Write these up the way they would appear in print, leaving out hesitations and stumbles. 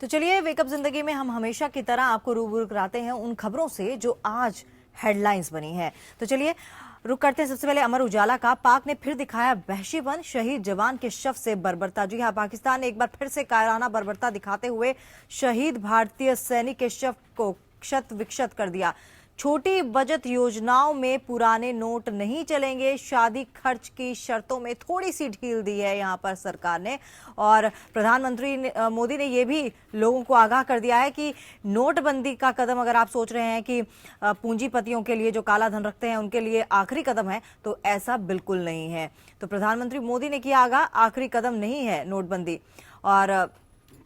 चलिए वेकअप जिंदगी में हम हमेशा की तरह आपको रूबरू कराते हैं उन खबरों से जो आज हेडलाइंस बनी है। तो चलिए रुक करते हैं सबसे पहले अमर उजाला का। पाक ने फिर दिखाया वहशीपन, शहीद जवान के शव से बर्बरता। जी हां, पाकिस्तान ने एक बार फिर से कायराना बर्बरता दिखाते हुए शहीद भारतीय सैनिक के शव को क्षत विक्षत कर दिया। छोटी बचत योजनाओं में पुराने नोट नहीं चलेंगे, शादी खर्च की शर्तों में थोड़ी सी ढील दी है यहां पर सरकार ने। और प्रधानमंत्री मोदी ने यह भी लोगों को आगाह कर दिया है कि नोटबंदी का कदम अगर आप सोच रहे हैं कि पूंजीपतियों के लिए जो काला धन रखते हैं उनके लिए आखिरी कदम है, तो ऐसा बिल्कुल नहीं है। तो प्रधानमंत्री मोदी ने किया आगाह, आखिरी कदम नहीं है नोटबंदी। और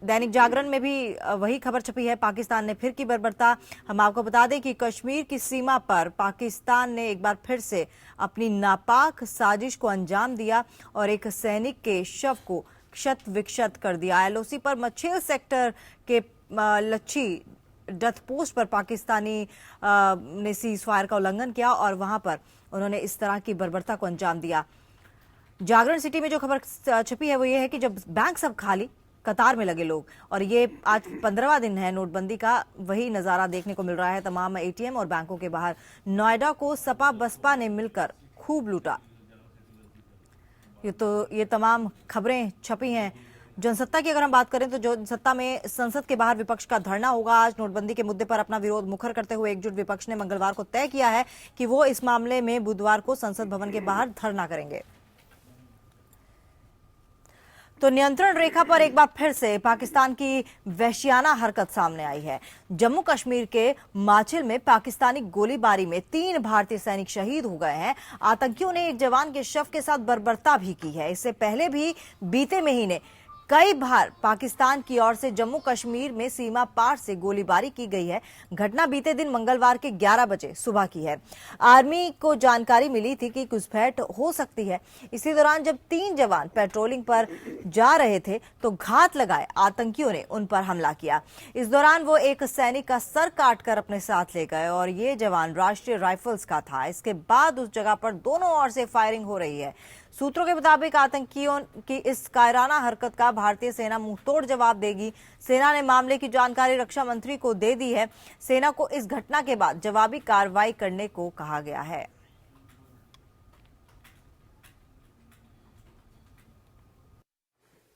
दैनिक जागरण में भी वही खबर छपी है, पाकिस्तान ने फिर की बर्बरता। हम आपको बता दें कि कश्मीर की सीमा पर पाकिस्तान ने एक बार फिर से अपनी नापाक साजिश को अंजाम दिया और एक सैनिक के शव को क्षत विक्षत कर दिया। एलओसी पर मछेल सेक्टर के लच्छी डेथ पोस्ट पर पाकिस्तानी ने सीज फायर का उल्लंघन किया और वहां पर उन्होंने इस तरह की बर्बरता को अंजाम दिया। जागरण सिटी में जो खबर छपी है वो ये है कि जब बैंक सब खाली, कतार में लगे लोग। और ये आज 15वां दिन है नोटबंदी का, वही नजारा देखने को मिल रहा है तमाम एटीएम और बैंकों के बाहर। नोएडा को सपा बसपा ने मिलकर खूब लूटा। ये तमाम खबरें छपी हैं। जनसत्ता की अगर हम बात करें तो जनसत्ता में संसद के बाहर विपक्ष का धरना होगा आज। नोटबंदी के मुद्दे पर अपना विरोध मुखर करते हुए एकजुट विपक्ष ने मंगलवार को तय किया है कि वो इस मामले में बुधवार को संसद भवन के बाहर धरना करेंगे। तो नियंत्रण रेखा पर एक बार फिर से पाकिस्तान की वहशियाना हरकत सामने आई है। जम्मू कश्मीर के माछिल में पाकिस्तानी गोलीबारी में 3 भारतीय सैनिक शहीद हो गए हैं। आतंकियों ने एक जवान के शव के साथ बर्बरता भी की है। इससे पहले भी बीते महीने कई बार पाकिस्तान की ओर से जम्मू कश्मीर में सीमा पार से गोलीबारी की गई है। घटना बीते दिन मंगलवार के 11 बजे सुबह की है। आर्मी को जानकारी मिली थी कि घुसपैठ हो सकती है। इसी दौरान जब 3 जवान पेट्रोलिंग पर जा रहे थे तो घात लगाए आतंकियों ने उन पर हमला किया। इस दौरान वो एक सैनिक का सर काटकर अपने साथ ले गए और ये जवान राष्ट्रीय राइफल्स का था। इसके बाद उस जगह पर दोनों ओर से फायरिंग हो रही है। सूत्रों के मुताबिक आतंकियों की इस कायराना हरकत का भारतीय सेना मुंहतोड़ जवाब देगी। सेना ने मामले की जानकारी रक्षा मंत्री को दे दी है। सेना को इस घटना के बाद जवाबी कार्रवाई करने को कहा गया है।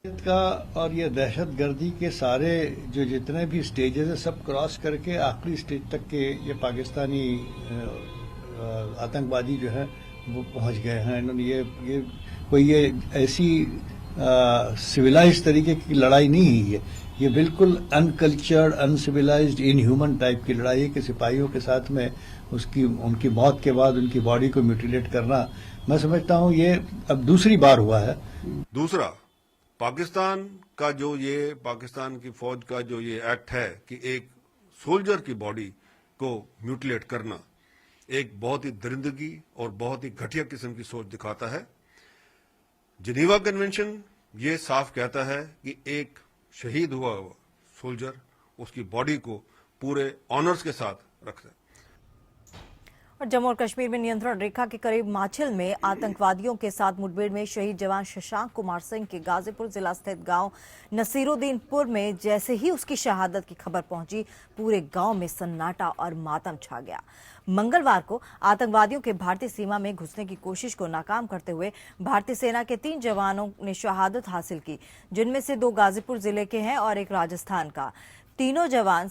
का और ये दहशतगर्दी के सारे जो जितने भी स्टेजेस है सब क्रॉस करके आखिरी स्टेज तक के ये पाकिस्तानी आतंकवादी जो है वो पहुंच गए हैं। इन्होंने ये कोई ऐसी सिविलाइज्ड तरीके की लड़ाई नहीं है। ये बिल्कुल अनकल्चर्ड, अनसिविलाइज्ड, इनह्यूमन टाइप की लड़ाई है कि सिपाहियों के साथ में उनकी मौत के बाद उनकी बॉडी को म्यूटिलेट करना, मैं समझता हूं ये अब दूसरी बार हुआ है। दूसरा, पाकिस्तान का जो ये पाकिस्तान की फौज का जो ये एक्ट है कि एक सोल्जर की बॉडी को म्यूटिलेट करना, एक बहुत ही दरिंदगी और बहुत ही घटिया किस्म की सोच दिखाता है। जिनेवा कन्वेंशन ये साफ कहता है कि एक शहीद हुआ सोल्जर, उसकी बॉडी को पूरे ऑनर्स के साथ रखता है। और जम्मू और कश्मीर में नियंत्रण रेखा के करीब माछिल में आतंकवादियों के साथ मुठभेड़ में शहीद जवान शशांक कुमार सिंह के गाजीपुर जिला स्थित गांव नसीरुद्दीनपुर में जैसे ही उसकी शहादत की खबर पहुंची, पूरे गांव में सन्नाटा और मातम छा गया। मंगलवार को आतंकवादियों के भारतीय सीमा में घुसने की कोशिश को नाकाम करते हुए भारतीय सेना के 3 जवानों ने शहादत हासिल की, जिनमें से 2 गाजीपुर जिले के हैं और एक राजस्थान का। तीनों जवान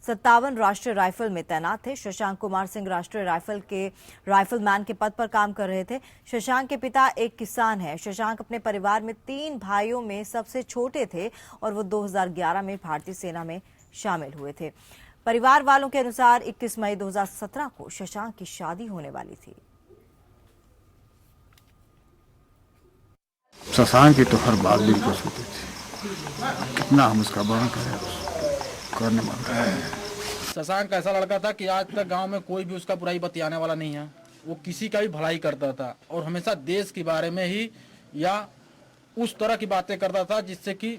57 राष्ट्रीय राइफल में तैनात थे। शशांक कुमार सिंह राष्ट्रीय राइफल के राइफलमैन के पद पर काम कर रहे थे। शशांक के पिता एक किसान हैं। शशांक अपने परिवार में 3 भाइयों में सबसे छोटे थे और वो 2011 में भारतीय सेना में शामिल हुए थे। परिवार वालों के अनुसार 21 मई 2017 को शशांक की शादी होने वाली थी। शशांक की तो हर बात बिल्कुल सुनते थे, कितना हम उसका बयान करें, करने मांगते हैं। शशांक ऐसा लड़का था कि आज तक गांव में कोई भी उसका बुराई बतियाने वाला नहीं है। वो किसी का भी भलाई करता था और हमेशा देश के बारे में ही या उस तरह की बातें करता था जिससे कि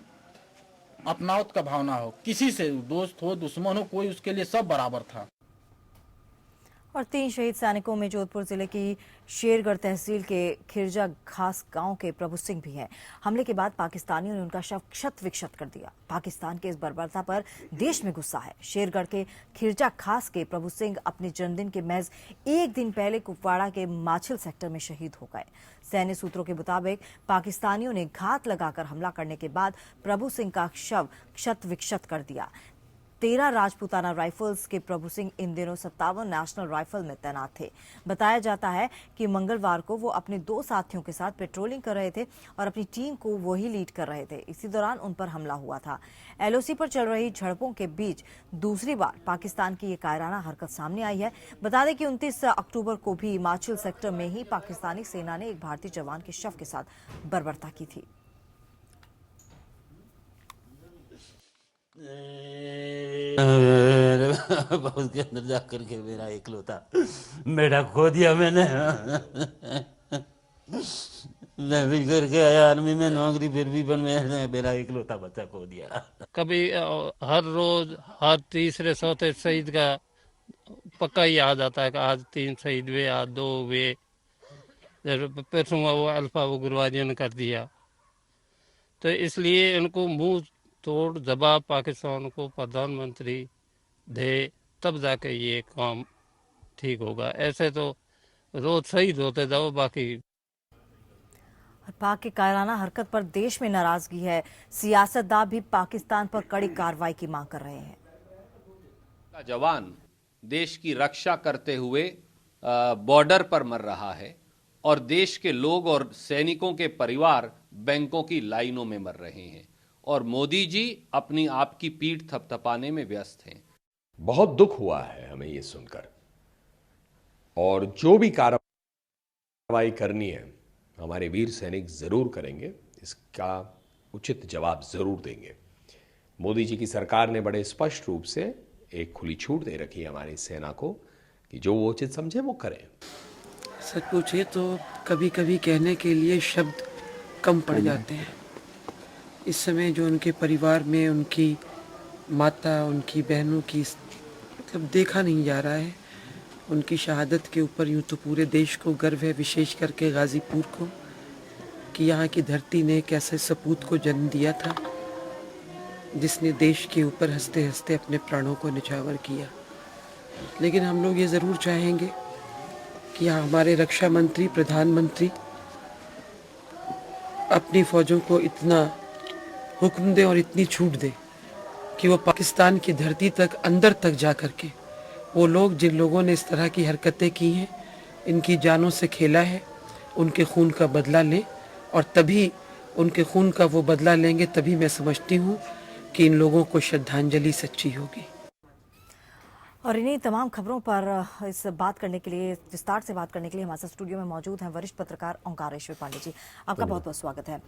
अपनावत का भावना हो। किसी से दोस्त हो दुश्मन हो, कोई उसके लिए सब बराबर था। और 3 शहीद सैनिकों में जोधपुर जिले की शेरगढ़ तहसील के खिरजा घास गांव के प्रभु सिंह भी हैं। हमले के बाद पाकिस्तानियों ने उनका शव क्षत विक्षत कर दिया। पाकिस्तान के इस बर्बरता पर देश में गुस्सा है। शेरगढ़ के खिरजा खास के प्रभु सिंह अपने जन्मदिन के महज एक दिन पहले कुपवाड़ा के माछिल सेक्टर में शहीद हो गए। सैन्य सूत्रों के मुताबिक पाकिस्तानियों ने घात लगाकर हमला करने के बाद प्रभु सिंह का शव क्षत विक्षत कर दिया। 13 राजपूताना राइफल्स के प्रभु सिंह इन दिनों 57 नेशनल राइफल में तैनात थे। बताया जाता है कि मंगलवार को वो अपने 2 साथियों के साथ पेट्रोलिंग कर रहे थे और अपनी टीम को वही लीड कर रहे थे। इसी दौरान उन पर हमला हुआ था। एलओसी पर चल रही झड़पों के बीच दूसरी बार पाकिस्तान की ये कायराना हरकत सामने आई है। बता दें कि 29 अक्टूबर को भी माछिल सेक्टर में ही पाकिस्तानी सेना ने एक भारतीय जवान के शव के साथ बर्बरता की थी। बहुत के अंदर जा करके मेरा इकलौता बेटा खो दिया मैंने। मैं भी करके आया आर्मी में नौकरी, फिर भी मैंने मेरा इकलौता बच्चा खो दिया। कभी हर रोज हर तीसरे चौथे शहीद का पक्का ही आ जाता है कि आज 3 शहीद हुए, आज 2 हुए। परसों वो अल्फा उग्रवादियों ने कर दिया, तो इसलिए इनको मुंह तोड़ जवाब पाकिस्तान को प्रधानमंत्री दे, तब जाके ये काम ठीक होगा। ऐसे तो रोज शहीद होते जाओ। बाकी पाक की कायराना हरकत पर देश में नाराजगी है। सियासतदान भी पाकिस्तान पर कड़ी कार्रवाई की मांग कर रहे हैं। जवान देश की रक्षा करते हुए बॉर्डर पर मर रहा है और देश के लोग और सैनिकों के परिवार बैंकों की लाइनों में मर रहे हैं और मोदी जी अपनी आप की पीठ थपथपाने में व्यस्त हैं। बहुत दुख हुआ है हमें ये सुनकर, और जो भी कार्रवाई करनी है हमारे वीर सैनिक जरूर करेंगे, इसका उचित जवाब जरूर देंगे। मोदी जी की सरकार ने बड़े स्पष्ट रूप से एक खुली छूट दे रखी है हमारी सेना को कि जो वो उचित समझे वो करें। सच पूछिए तो कभी कभी कहने के लिए शब्द कम पड़ जाते हैं। इस समय जो उनके परिवार में उनकी माता, उनकी बहनों की मतलब देखा नहीं जा रहा है। उनकी शहादत के ऊपर यूँ तो पूरे देश को गर्व है, विशेष करके गाज़ीपुर को, कि यहाँ की धरती ने एक ऐसे सपूत को जन्म दिया था जिसने देश के ऊपर हंसते हंसते अपने प्राणों को निछावर किया। लेकिन हम लोग ये ज़रूर चाहेंगे कि हमारे रक्षा मंत्री, प्रधानमंत्री अपनी फ़ौजों को इतना हुक्म दे और इतनी छूट दे कि वो पाकिस्तान की धरती तक, अंदर तक जा कर के वो लोग जिन लोगों ने इस तरह की हरकतें की हैं, इनकी जानों से खेला है, उनके खून का बदला लें। और तभी उनके खून का वो बदला लेंगे, तभी मैं समझती हूँ कि इन लोगों को श्रद्धांजलि सच्ची होगी। और इन्हीं तमाम खबरों पर इस बात करने के लिए, विस्तार से बात करने के लिए हमारे साथ स्टूडियो में मौजूद हैं वरिष्ठ पत्रकार ओंकारेश्वर पांडे जी। आपका बहुत बहुत स्वागत है।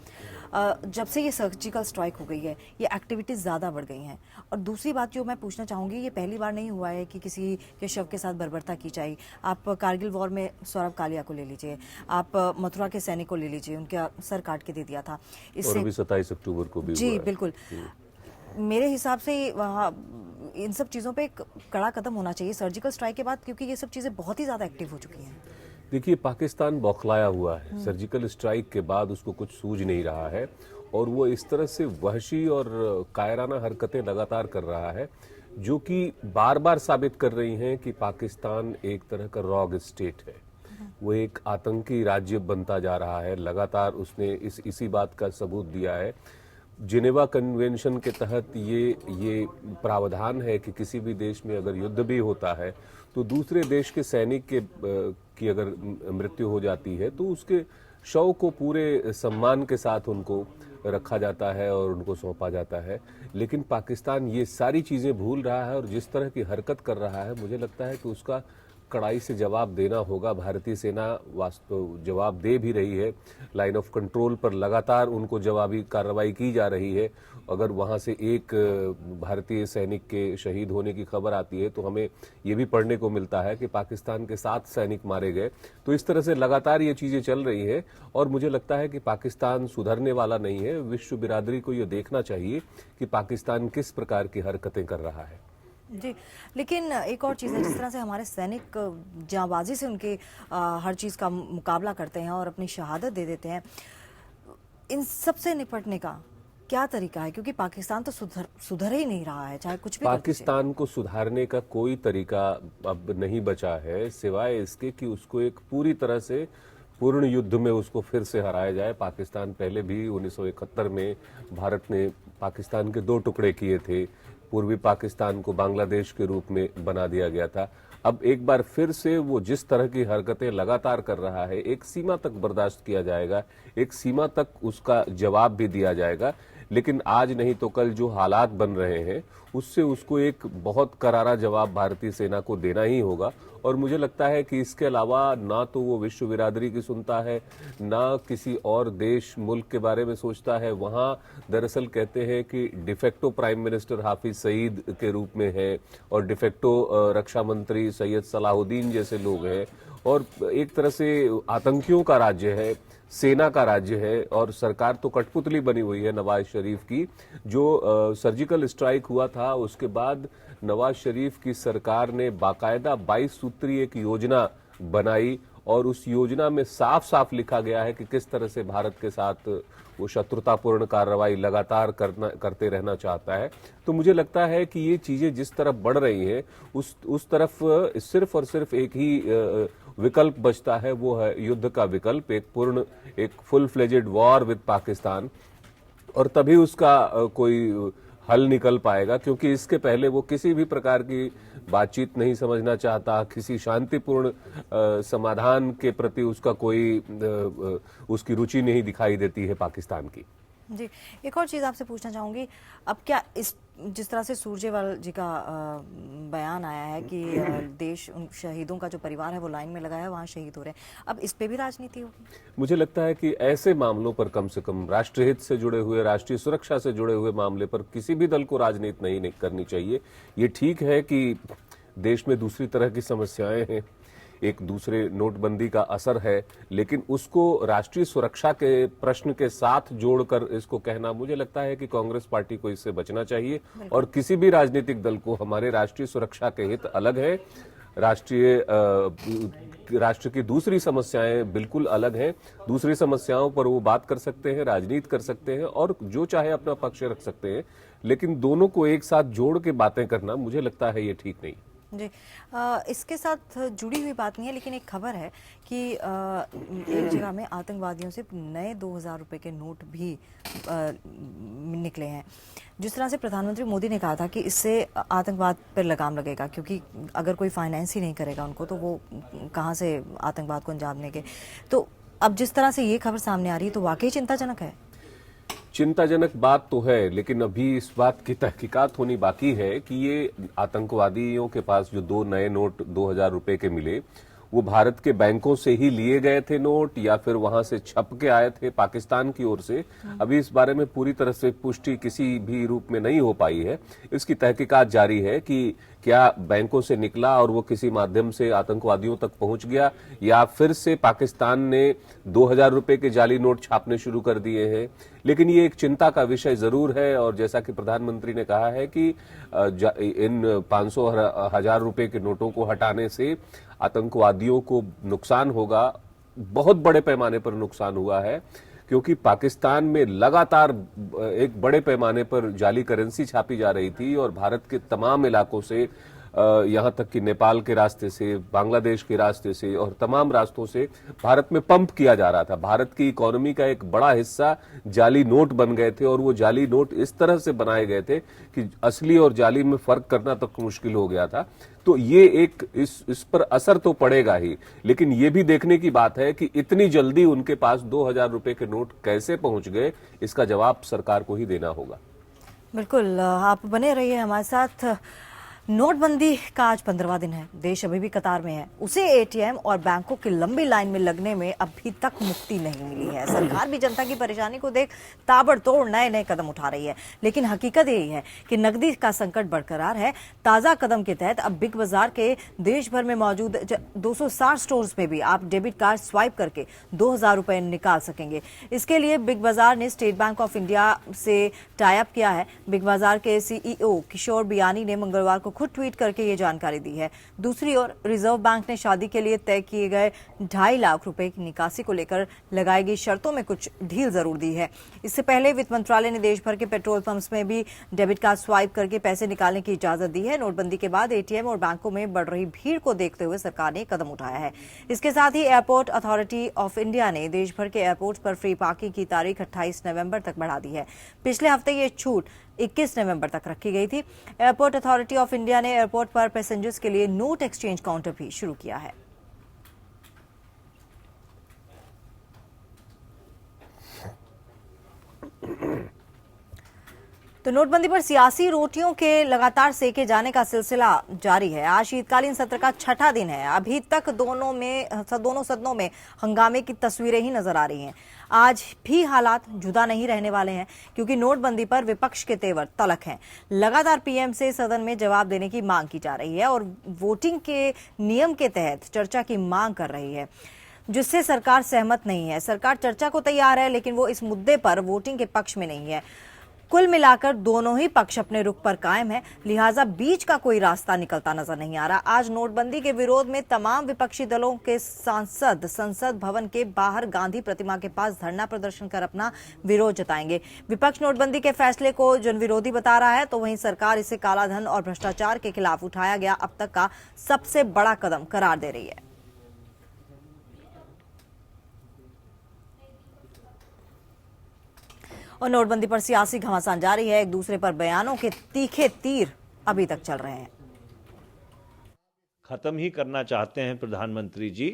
जब से ये सर्जिकल स्ट्राइक हो गई है, ये एक्टिविटीज़ ज़्यादा बढ़ गई हैं। और दूसरी बात जो मैं पूछना चाहूँगी, ये पहली बार नहीं हुआ है कि किसी के शव के साथ बर्बरता की जाए। आप कारगिल वॉर में सौरभ कालिया को ले लीजिए, आप मथुरा के सैनिक को ले लीजिए, उनका सर काट के दे दिया था। इससे 27 अक्टूबर को भी जी बिल्कुल। मेरे हिसाब से इन सब चीज़ों पे एक कड़ा कदम होना चाहिए सर्जिकल स्ट्राइक के बाद, क्योंकि ये सब चीज़ें बहुत ही ज़्यादा एक्टिव हो चुकी हैं। देखिए, पाकिस्तान बौखलाया हुआ है। सर्जिकल स्ट्राइक के बाद उसको कुछ सूझ नहीं रहा है और वो इस तरह से वहशी और कायराना हरकतें लगातार कर रहा है, जो कि बार बार साबित कर रही हैं कि पाकिस्तान एक तरह का रॉग स्टेट है। वो एक आतंकी राज्य बनता जा रहा है। लगातार उसने इसी बात का सबूत दिया है। जिनेवा कन्वेंशन के तहत ये प्रावधान है कि किसी भी देश में अगर युद्ध भी होता है तो दूसरे देश के सैनिक की अगर मृत्यु हो जाती है तो उसके शव को पूरे सम्मान के साथ उनको रखा जाता है और उनको सौंपा जाता है। लेकिन पाकिस्तान ये सारी चीज़ें भूल रहा है और जिस तरह की हरकत कर रहा है, मुझे लगता है कि उसका कड़ाई से जवाब देना होगा। भारतीय सेना वास्तव जवाब दे भी रही है। लाइन ऑफ कंट्रोल पर लगातार उनको जवाबी कार्रवाई की जा रही है। अगर वहां से एक भारतीय सैनिक के शहीद होने की खबर आती है तो हमें ये भी पढ़ने को मिलता है कि पाकिस्तान के 7 सैनिक मारे गए। तो इस तरह से लगातार ये चीजें चल रही हैं और मुझे लगता है कि पाकिस्तान सुधरने वाला नहीं है। विश्व बिरादरी को ये देखना चाहिए कि पाकिस्तान किस प्रकार की हरकतें कर रहा है। जी, लेकिन एक और चीज़ है, जिस तरह से हमारे सैनिक जांबाजी से उनके हर चीज़ का मुकाबला करते हैं और अपनी शहादत दे देते हैं, इन सब से निपटने का क्या तरीका है? क्योंकि पाकिस्तान तो सुधर ही नहीं रहा है, चाहे कुछ भी करते पाकिस्तान को सुधारने का कोई तरीका अब नहीं बचा है सिवाय इसके कि उसको एक पूरी तरह से पूर्ण युद्ध में उसको फिर से हराया जाए। पाकिस्तान पहले भी 1971 में भारत ने पाकिस्तान के 2 टुकड़े किए थे। पूर्वी पाकिस्तान को बांग्लादेश के रूप में बना दिया गया था। अब एक बार फिर से वो जिस तरह की हरकतें लगातार कर रहा है, एक सीमा तक बर्दाश्त किया जाएगा, एक सीमा तक उसका जवाब भी दिया जाएगा, लेकिन आज नहीं तो कल जो हालात बन रहे हैं उससे उसको एक बहुत करारा जवाब भारतीय सेना को देना ही होगा। और मुझे लगता है कि इसके अलावा ना तो वो विश्व बिरादरी की सुनता है, ना किसी और देश मुल्क के बारे में सोचता है। वहां दरअसल कहते हैं कि de facto prime minister Hafiz Saeed के रूप में है और डिफेक्टो रक्षा मंत्री सैयद सलाहुद्दीन जैसे लोग हैं, और एक तरह से आतंकियों का राज्य है, सेना का राज्य है, और सरकार तो कठपुतली बनी हुई है नवाज शरीफ की। जो सर्जिकल स्ट्राइक हुआ था उसके बाद नवाज शरीफ की सरकार ने बाकायदा 22 सूत्री एक योजना बनाई और उस योजना में साफ साफ लिखा गया है कि किस तरह से भारत के साथ वो शत्रुतापूर्ण कार्रवाई लगातार करते रहना चाहता है। तो मुझे लगता है कि ये चीजें जिस तरफ बढ़ रही हैं उस तरफ सिर्फ और सिर्फ एक ही विकल्प बचता है, वो है युद्ध का विकल्प, एक full fledged war with Pakistan, और तभी उसका कोई हल निकल पाएगा। क्योंकि इसके पहले वो किसी भी प्रकार की बातचीत नहीं समझना चाहता, किसी शांतिपूर्ण समाधान के प्रति उसका कोई उसकी रुचि नहीं दिखाई देती है पाकिस्तान की। जी, एक और चीज़ आपसे पूछना चाहूँगी, अब क्या जिस तरह से सुरजेवाला जी का बयान आया है कि देश उन शहीदों का जो परिवार है वो लाइन में लगा है, वहाँ शहीद हो रहे हैं, अब इस पे भी राजनीति होगी? मुझे लगता है कि ऐसे मामलों पर कम से कम राष्ट्रहित से जुड़े हुए, राष्ट्रीय सुरक्षा से जुड़े हुए मामले पर किसी भी दल को राजनीति नहीं करनी चाहिए। ये ठीक है कि देश में दूसरी तरह की समस्याएं हैं, एक दूसरे नोटबंदी का असर है, लेकिन उसको राष्ट्रीय सुरक्षा के प्रश्न के साथ जोड़कर इसको कहना, मुझे लगता है कि कांग्रेस पार्टी को इससे बचना चाहिए। और किसी भी राजनीतिक दल को, हमारे राष्ट्रीय सुरक्षा के हित अलग है, राष्ट्र की दूसरी समस्याएं बिल्कुल अलग हैं। दूसरी समस्याओं पर वो बात कर सकते हैं, राजनीति कर सकते हैं और जो चाहे अपना पक्ष रख सकते हैं, लेकिन दोनों को एक साथ जोड़ के बातें करना मुझे लगता है ये ठीक नहीं। जी, इसके साथ जुड़ी हुई बात नहीं है, लेकिन एक खबर है कि एक जगह में आतंकवादियों से नए 2000 रुपए के नोट भी निकले हैं। जिस तरह से प्रधानमंत्री मोदी ने कहा था कि इससे आतंकवाद पर लगाम लगेगा, क्योंकि अगर कोई फाइनेंस ही नहीं करेगा उनको तो वो कहाँ से आतंकवाद को अंजाम देंगे। तो अब जिस तरह से ये खबर सामने आ रही है तो वाकई चिंताजनक है। चिंताजनक बात तो है, लेकिन अभी इस बात की तहकीकात होनी बाकी है कि ये आतंकवादियों के पास जो 2 नए नोट 2000 रुपए के मिले, वो भारत के बैंकों से ही लिए गए थे नोट या फिर वहां से छप के आए थे पाकिस्तान की ओर से। अभी इस बारे में पूरी तरह से पुष्टि किसी भी रूप में नहीं हो पाई है। इसकी तहकीकात जारी है कि क्या बैंकों से निकला और वो किसी माध्यम से आतंकवादियों तक पहुंच गया, या फिर से पाकिस्तान ने 2000 रुपए के जाली नोट छापने शुरू कर दिए हैं। लेकिन ये एक चिंता का विषय जरूर है, और जैसा कि प्रधानमंत्री ने कहा है कि इन 500 1000 रुपए के नोटों को हटाने से आतंकवादियों को नुकसान होगा, बहुत बड़े पैमाने पर नुकसान हुआ है, क्योंकि पाकिस्तान में लगातार एक बड़े पैमाने पर जाली करेंसी छापी जा रही थी और भारत के तमाम इलाकों से, यहां तक कि नेपाल के रास्ते से, बांग्लादेश के रास्ते से और तमाम रास्तों से भारत में पंप किया जा रहा था। भारत की इकोनॉमी का एक बड़ा हिस्सा जाली नोट बन गए थे और वो जाली नोट इस तरह से बनाए गए थे कि असली और जाली में फर्क करना तक मुश्किल हो गया था। तो ये एक इस पर असर तो पड़ेगा ही, लेकिन ये भी देखने की बात है कि इतनी जल्दी उनके पास 2000 रुपए के नोट कैसे पहुंच गए, इसका जवाब सरकार को ही देना होगा। बिल्कुल, आप बने रहिए हमारे साथ। नोटबंदी का आज 15वां दिन है, देश अभी भी कतार में है। उसे एटीएम और बैंकों की लंबी लाइन में लगने में अभी तक मुक्ति नहीं मिली है। सरकार भी जनता की परेशानी को देख ताबड़तोड़ नए नए कदम उठा रही है, लेकिन हकीकत यही है कि नकदी का संकट बरकरार है। ताजा कदम के तहत अब बिग बाजार के देश भर में मौजूद 260 स्टोर्स में भी आप डेबिट कार्ड स्वाइप करके 2000 रुपए निकाल सकेंगे। इसके लिए बिग बाजार ने स्टेट बैंक ऑफ इंडिया से टाई अप किया है। बिग बाजार के CEO किशोर बियानी ने मंगलवार को खुद ट्वीट करके ये जानकारी दी है। दूसरी ओर रिजर्व बैंक ने शादी के लिए तय किए गए 2.5 लाख रुपए की निकासी को लेकर लगाई गई शर्तों में कुछ ढील जरूर दी है। इससे पहले वित्त मंत्रालय ने देश भर के पेट्रोल पंप्स में भी डेबिट कार्ड स्वाइप करके पैसे निकालने की इजाजत दी है। नोटबंदी के बाद एटीएम और बैंकों में बढ़ रही भीड़ को देखते हुए सरकार ने कदम उठाया है। इसके साथ ही एयरपोर्ट अथॉरिटी ऑफ इंडिया ने देश भर के एयरपोर्ट्स पर फ्री पार्किंग की तारीख 28 नवंबर तक बढ़ा दी है। पिछले हफ्ते ये छूट 21 नवंबर तक रखी गई थी। एयरपोर्ट अथॉरिटी ऑफ इंडिया ने एयरपोर्ट पर पैसेंजर्स के लिए नोट एक्सचेंज काउंटर भी शुरू किया है। तो नोटबंदी पर सियासी रोटियों के लगातार सेके जाने का सिलसिला जारी है। आज शीतकालीन सत्र का छठा दिन है। अभी तक दोनों सदनों में हंगामे की तस्वीरें ही नजर आ रही हैं। आज भी हालात जुदा नहीं रहने वाले हैं, क्योंकि नोटबंदी पर विपक्ष के तेवर तलक हैं। लगातार पीएम से सदन में जवाब देने की मांग की जा रही है और वोटिंग के नियम के तहत चर्चा की मांग कर रही है, जिससे सरकार सहमत नहीं है। सरकार चर्चा को तैयार है, लेकिन वो इस मुद्दे पर वोटिंग के पक्ष में नहीं है। कुल मिलाकर दोनों ही पक्ष अपने रुख पर कायम है, लिहाजा बीच का कोई रास्ता निकलता नजर नहीं आ रहा। आज नोटबंदी के विरोध में तमाम विपक्षी दलों के सांसद संसद भवन के बाहर गांधी प्रतिमा के पास धरना प्रदर्शन कर अपना विरोध जताएंगे। विपक्ष नोटबंदी के फैसले को जनविरोधी बता रहा है, तो वहीं सरकार इसे कालाधन और भ्रष्टाचार के खिलाफ उठाया गया अब तक का सबसे बड़ा कदम करार दे रही है। और नोटबंदी पर सियासी घमासान जारी है। एक दूसरे पर बयानों के तीखे तीर अभी तक चल रहे हैं। खत्म ही करना चाहते हैं प्रधानमंत्री जी,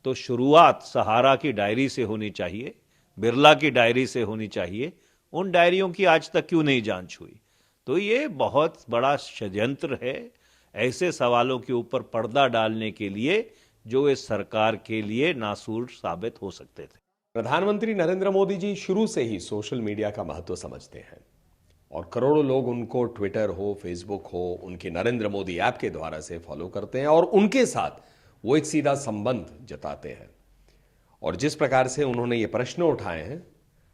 तो शुरुआत सहारा की डायरी से होनी चाहिए, बिरला की डायरी से होनी चाहिए। उन डायरियों की आज तक क्यों नहीं जांच हुई? तो ये बहुत बड़ा षड्यंत्र है, ऐसे सवालों के ऊपर पर्दा डालने के लिए जो इस सरकार के लिए नासूर साबित हो सकते थे। प्रधानमंत्री नरेंद्र मोदी जी शुरू से ही सोशल मीडिया का महत्व समझते हैं और करोड़ों लोग उनको ट्विटर हो, फेसबुक हो, उनके नरेंद्र मोदी ऐप के द्वारा से फॉलो करते हैं और उनके साथ वो एक सीधा संबंध जताते हैं। और जिस प्रकार से उन्होंने ये प्रश्न उठाए हैं,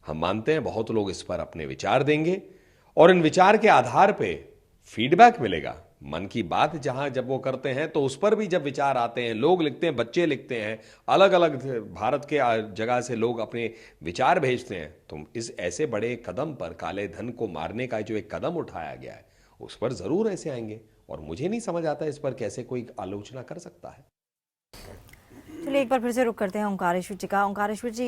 हम मानते हैं बहुत लोग इस पर अपने विचार देंगे और इन विचार के आधार पे फीडबैक मिलेगा। मन की बात जहां जब वो करते हैं तो उस पर भी जब विचार आते हैं, लोग लिखते हैं, बच्चे लिखते हैं, अलग अलग भारत के जगह से लोग अपने विचार भेजते हैं, तो इस ऐसे बड़े कदम पर, काले धन को मारने का जो एक कदम उठाया गया है, उस पर जरूर ऐसे आएंगे। और मुझे नहीं समझ आता इस पर कैसे कोई आलोचना कर सकता है। चलिए एक बार फिर से रुक करते हैं ओंकारेश्वर जी का। ओंकारेश्वर जी,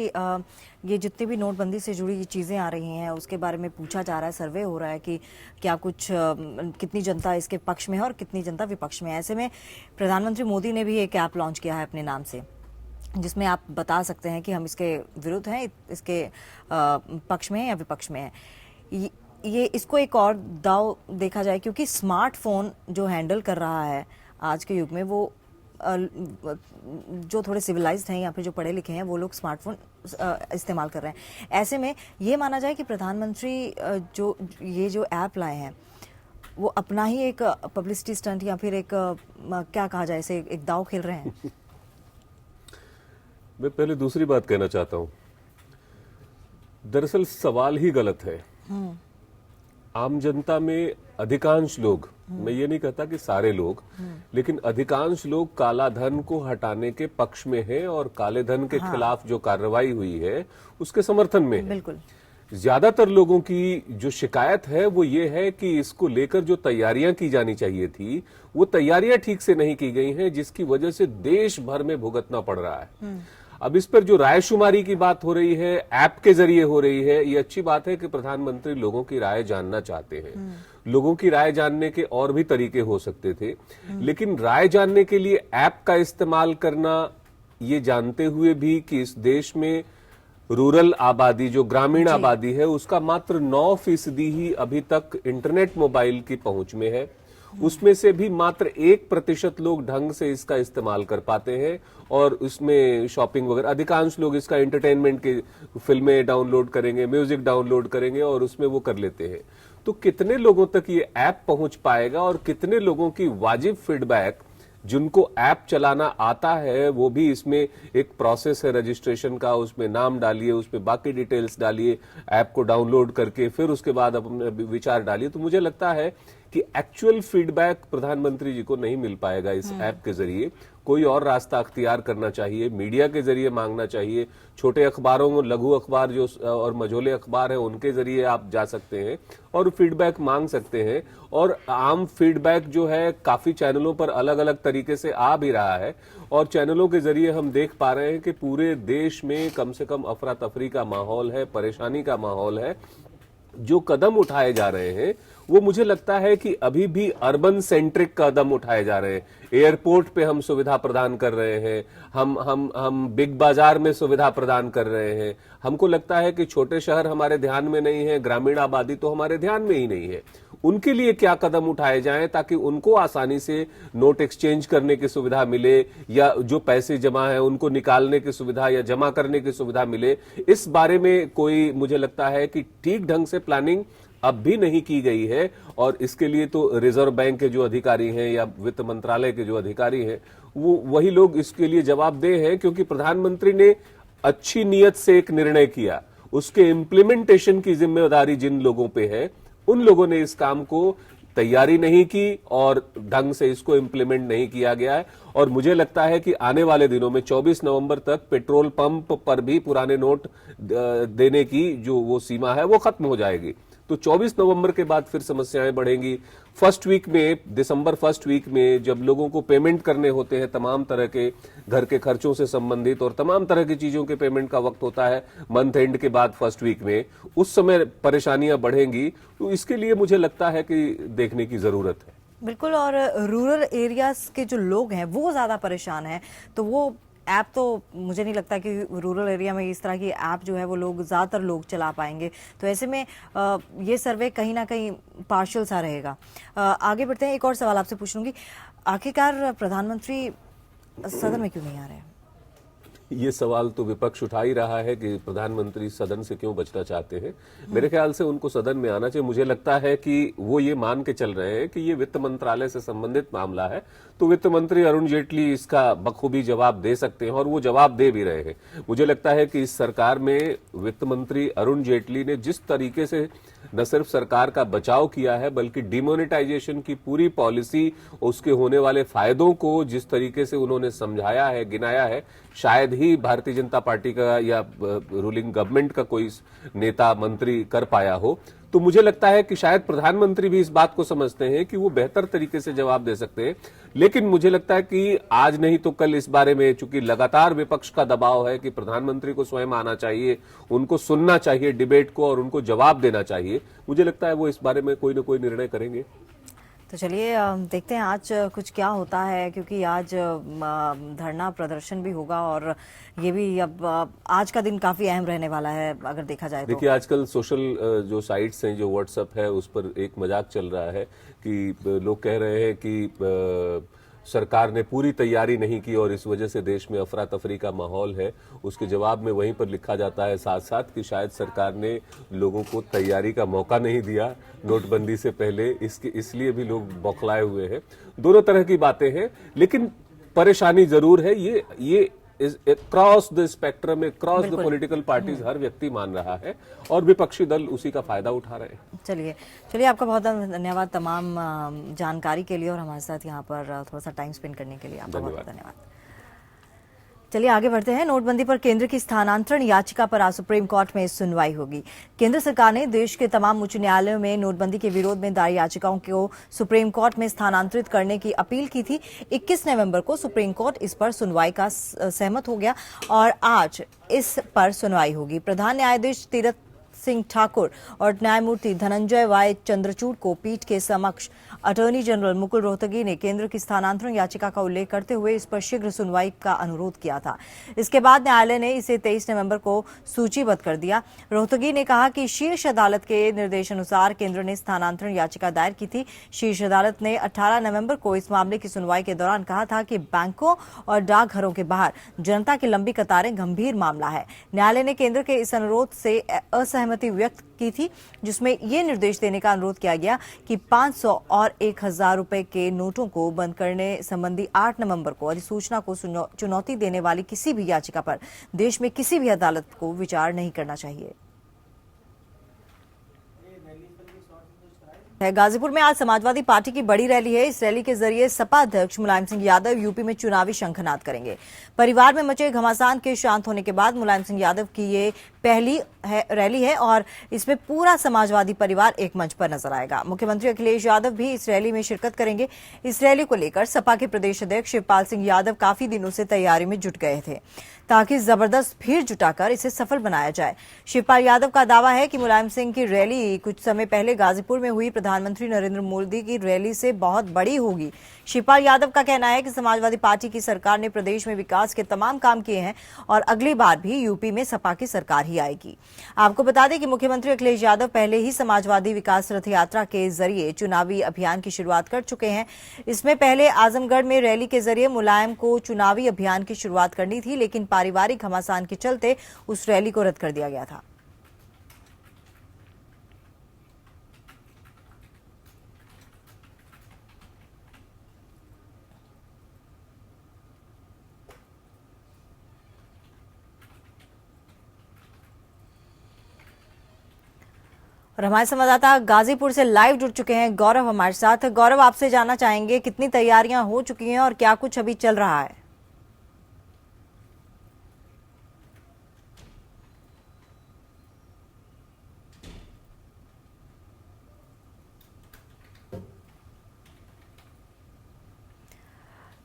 ये जितनी भी नोटबंदी से जुड़ी चीज़ें आ रही हैं उसके बारे में पूछा जा रहा है, सर्वे हो रहा है कि क्या कुछ कितनी जनता इसके पक्ष में है और कितनी जनता विपक्ष में है। ऐसे में प्रधानमंत्री मोदी ने भी एक ऐप लॉन्च किया है अपने नाम से, जिसमें आप बता सकते हैं कि हम इसके विरुद्ध हैं, इसके पक्ष में हैं या विपक्ष में हैं। ये इसको एक और दाव देखा जाए, क्योंकि स्मार्टफोन जो हैंडल कर रहा है आज के युग में, वो जो थोड़े सिविलाइज्ड हैं या फिर जो पढ़े लिखे हैं वो लोग स्मार्टफोन इस्तेमाल कर रहे हैं। ऐसे में ये माना जाए कि प्रधानमंत्री जो ऐप लाए हैं वो अपना ही एक पब्लिसिटी स्टंट या फिर एक क्या कहा जाए, इसे एक दाव खेल रहे हैं। मैं पहले दूसरी बात कहना चाहता हूं। दरअसल सवाल ही गलत है। आम जनता में अधिकांश लोग, मैं ये नहीं कहता कि सारे लोग, लेकिन अधिकांश लोग काला धन को हटाने के पक्ष में हैं और काले धन के खिलाफ जो कार्रवाई हुई है उसके समर्थन में है। बिल्कुल। ज्यादातर लोगों की जो शिकायत है वो ये है कि इसको लेकर जो तैयारियां की जानी चाहिए थी वो तैयारियां ठीक से नहीं की गई हैं, जिसकी वजह से देश भर में भुगतना पड़ रहा है। अब इस पर जो रायशुमारी की बात हो रही है, ऐप के जरिए हो रही है, ये अच्छी बात है कि प्रधानमंत्री लोगों की राय जानना चाहते हैं। लोगों की राय जानने के और भी तरीके हो सकते थे, लेकिन राय जानने के लिए ऐप का इस्तेमाल करना, ये जानते हुए भी कि इस देश में रूरल आबादी, जो ग्रामीण आबादी है, उसका मात्र 9% ही अभी तक इंटरनेट मोबाइल की पहुंच में है। उसमें से भी मात्र 1% लोग ढंग से इसका इस्तेमाल कर पाते हैं और उसमें शॉपिंग वगैरह, अधिकांश लोग इसका एंटरटेनमेंट के फिल्में डाउनलोड करेंगे, म्यूजिक डाउनलोड करेंगे और उसमें वो कर लेते हैं। तो कितने लोगों तक ये ऐप पहुंच पाएगा और कितने लोगों की वाजिब फीडबैक, जिनको ऐप चलाना आता है, वो भी इसमें एक प्रोसेस है रजिस्ट्रेशन का, उसमें नाम डालिए, उसमें बाकी डिटेल्स डालिए, ऐप को डाउनलोड करके फिर उसके बाद अपने विचार डालिए। तो मुझे लगता है कि एक्चुअल फीडबैक प्रधानमंत्री जी को नहीं मिल पाएगा इस ऐप के जरिए। कोई और रास्ता अख्तियार करना चाहिए, मीडिया के जरिए मांगना चाहिए, छोटे अखबारों, लघु अखबार जो और मझोले अखबार हैं उनके जरिए आप जा सकते हैं और फीडबैक मांग सकते हैं। और आम फीडबैक जो है काफी चैनलों पर अलग अलग तरीके से आ भी रहा है और चैनलों के जरिए हम देख पा रहे हैं कि पूरे देश में कम से कम अफरा तफरी का माहौल है, परेशानी का माहौल है। जो कदम उठाए जा रहे हैं वो मुझे लगता है कि अभी भी अर्बन सेंट्रिक कदम उठाए जा रहे हैं। एयरपोर्ट पे हम सुविधा प्रदान कर रहे हैं, हम बिग बाजार में सुविधा प्रदान कर रहे हैं। हमको लगता है कि छोटे शहर हमारे ध्यान में नहीं है, ग्रामीण आबादी तो हमारे ध्यान में ही नहीं है। उनके लिए क्या कदम उठाए जाएं ताकि उनको आसानी से नोट एक्सचेंज करने की सुविधा मिले या जो पैसे जमा है उनको निकालने की सुविधा या जमा करने की सुविधा मिले। इस बारे में कोई मुझे लगता है कि ठीक ढंग से प्लानिंग अब भी नहीं की गई है और इसके लिए तो रिजर्व बैंक के जो अधिकारी हैं या वित्त मंत्रालय के जो अधिकारी हैं वो वही लोग इसके लिए जवाबदेह हैं, क्योंकि प्रधानमंत्री ने अच्छी नीयत से एक निर्णय किया, उसके इम्प्लीमेंटेशन की जिम्मेदारी जिन लोगों पे है उन लोगों ने इस काम को तैयारी नहीं की और ढंग से इसको इम्प्लीमेंट नहीं किया गया है। और मुझे लगता है कि आने वाले दिनों में 24 नवंबर तक पेट्रोल पंप पर भी पुराने नोट देने की जो वो सीमा है वो खत्म हो जाएगी। तो 24 नवंबर के बाद फिर समस्याएं बढ़ेंगी। फर्स्ट वीक में, दिसंबर फर्स्ट वीक में जब लोगों को पेमेंट करने होते हैं, तमाम तरह के घर के खर्चों से संबंधित और तमाम तरह की चीजों के पेमेंट का वक्त होता है मंथ एंड के बाद फर्स्ट वीक में, उस समय परेशानियां बढ़ेंगी। तो इसके लिए मुझे लगता है कि देखने की जरूरत है। बिल्कुल, और रूरल एरियाज के जो लोग हैं वो ज़्यादा परेशान हैं, तो वो ऐप तो मुझे नहीं लगता कि रूरल एरिया में इस तरह की ऐप जो है वो ज़्यादातर लोग चला पाएंगे। तो ऐसे में ये सर्वे कहीं ना कहीं पार्शियल सा रहेगा। आगे बढ़ते हैं, एक और सवाल आपसे पूछ लूँगी, आखिरकार प्रधानमंत्री सदन में क्यों नहीं आ रहे हैं? ये सवाल तो विपक्ष उठा ही रहा है कि प्रधानमंत्री सदन से क्यों बचना चाहते हैं। मेरे ख्याल से उनको सदन में आना चाहिए। मुझे लगता है कि वो ये मान के चल रहे हैं कि ये वित्त मंत्रालय से संबंधित मामला है, तो वित्त मंत्री अरुण जेटली इसका बखूबी जवाब दे सकते हैं और वो जवाब दे भी रहे हैं। मुझे लगता है कि इस सरकार में वित्त मंत्री अरुण जेटली ने जिस तरीके से न सिर्फ सरकार का बचाव किया है बल्कि डिमोनेटाइजेशन की पूरी पॉलिसी, उसके होने वाले फायदों को जिस तरीके से उन्होंने समझाया है, गिनाया है, शायद ही भारतीय जनता पार्टी का या रूलिंग गवर्नमेंट का कोई नेता मंत्री कर पाया हो। तो मुझे लगता है कि शायद प्रधानमंत्री भी इस बात को समझते हैं कि वो बेहतर तरीके से जवाब दे सकते हैं। लेकिन मुझे लगता है कि आज नहीं तो कल इस बारे में, चूंकि लगातार विपक्ष का दबाव है कि प्रधानमंत्री को स्वयं आना चाहिए, उनको सुनना चाहिए डिबेट को और उनको जवाब देना चाहिए, मुझे लगता है वो इस बारे में कोई ना कोई निर्णय करेंगे। तो चलिए देखते हैं आज कुछ क्या होता है, क्योंकि आज धरना प्रदर्शन भी होगा और ये भी अब आज का दिन काफी अहम रहने वाला है अगर देखा जाए तो। देखिए, आजकल सोशल जो साइट्स हैं, जो व्हाट्सएप है, उस पर एक मजाक चल रहा है कि लोग कह रहे हैं कि सरकार ने पूरी तैयारी नहीं की और इस वजह से देश में अफरा तफरी का माहौल है। उसके जवाब में वहीं पर लिखा जाता है साथ साथ कि शायद सरकार ने लोगों को तैयारी का मौका नहीं दिया नोटबंदी से पहले, इसलिए भी लोग बौखलाए हुए हैं। दोनों तरह की बातें हैं, लेकिन परेशानी जरूर है। ये cross the spectrum, cross the political parties हर व्यक्ति मान रहा है और विपक्षी दल उसी का फायदा उठा रहे हैं। चलिए आपका बहुत धन्यवाद तमाम जानकारी के लिए और हमारे साथ यहाँ पर थोड़ा सा टाइम स्पेंड करने के लिए आपका बहुत धन्यवाद। चलिए आगे बढ़ते हैं। नोटबंदी पर केंद्र की स्थानांतरण याचिका पर आज सुप्रीम कोर्ट में सुनवाई होगी। केंद्र सरकार ने देश के तमाम उच्च न्यायालयों में नोटबंदी के विरोध में दायर याचिकाओं को सुप्रीम कोर्ट में स्थानांतरित करने की अपील की थी। 21 नवंबर को सुप्रीम कोर्ट इस पर सुनवाई का सहमत हो गया और आज इस पर सुनवाई होगी। प्रधान न्यायाधीश तीरथ सिंह ठाकुर और न्यायमूर्ति धनंजय वाई चंद्रचूड़ को पीठ के समक्ष अटॉर्नी जनरल मुकुल रोहतगी ने केंद्र की स्थानांतरण याचिका का उल्लेख करते हुए इस पर शीघ्र सुनवाई का अनुरोध किया था। इसके बाद न्यायालय ने इसे 23 नवंबर को सूचीबद्ध कर दिया। रोहतगी ने कहा कि शीर्ष अदालत के निर्देशानुसार केंद्र ने स्थानांतरण याचिका दायर की थी। शीर्ष अदालत ने 18 नवंबर को इस मामले की सुनवाई के दौरान कहा था कि बैंकों और डाकघरों के बाहर जनता की लंबी कतारें गंभीर मामला है। न्यायालय ने केंद्र के इस अनुरोध से असहमति व्यक्त की थी, जिसमें यह निर्देश देने का अनुरोध किया गया कि 500 और 1000 रुपए के नोटों को बंद करने संबंधी 8 नवंबर को अधिसूचना को चुनौती देने वाली किसी भी याचिका पर देश में किसी भी अदालत को विचार नहीं करना चाहिए। गाजीपुर में आज समाजवादी पार्टी की बड़ी रैली है। इस रैली के जरिए सपा अध्यक्ष मुलायम सिंह यादव यूपी में चुनावी शंखनाद करेंगे। परिवार में मचे घमासान के शांत होने के बाद मुलायम सिंह यादव की ये पहली रैली है और इसमें पूरा समाजवादी परिवार एक मंच पर नजर आएगा। मुख्यमंत्री अखिलेश यादव भी इस रैली में शिरकत करेंगे। इस रैली को लेकर सपा के प्रदेश अध्यक्ष शिवपाल सिंह यादव काफी दिनों से तैयारी में जुट गए थे ताकि जबरदस्त भीड़ जुटाकर इसे सफल बनाया जाए। शिवपाल यादव का दावा है कि मुलायम सिंह की रैली कुछ समय पहले गाजीपुर में हुई प्रधानमंत्री नरेंद्र मोदी की रैली से बहुत बड़ी होगी। शिवपाल यादव का कहना है कि समाजवादी पार्टी की सरकार ने प्रदेश में विकास के तमाम काम किए हैं और अगली बार भी यूपी में सपा की सरकार ही आएगी। आपको बता दें कि मुख्यमंत्री अखिलेश यादव पहले ही समाजवादी विकास रथ यात्रा के जरिए चुनावी अभियान की शुरुआत कर चुके हैं। इसमें पहले आजमगढ़ में रैली के जरिए मुलायम को चुनावी अभियान की शुरुआत करनी थी, लेकिन पारिवारिक घमासान के चलते उस रैली को रद्द कर दिया गया था। और हमारे संवाददाता गाजीपुर से लाइव जुड़ चुके हैं गौरव हमारे साथ। गौरव, आपसे जानना चाहेंगे कितनी तैयारियां हो चुकी हैं और क्या कुछ अभी चल रहा है?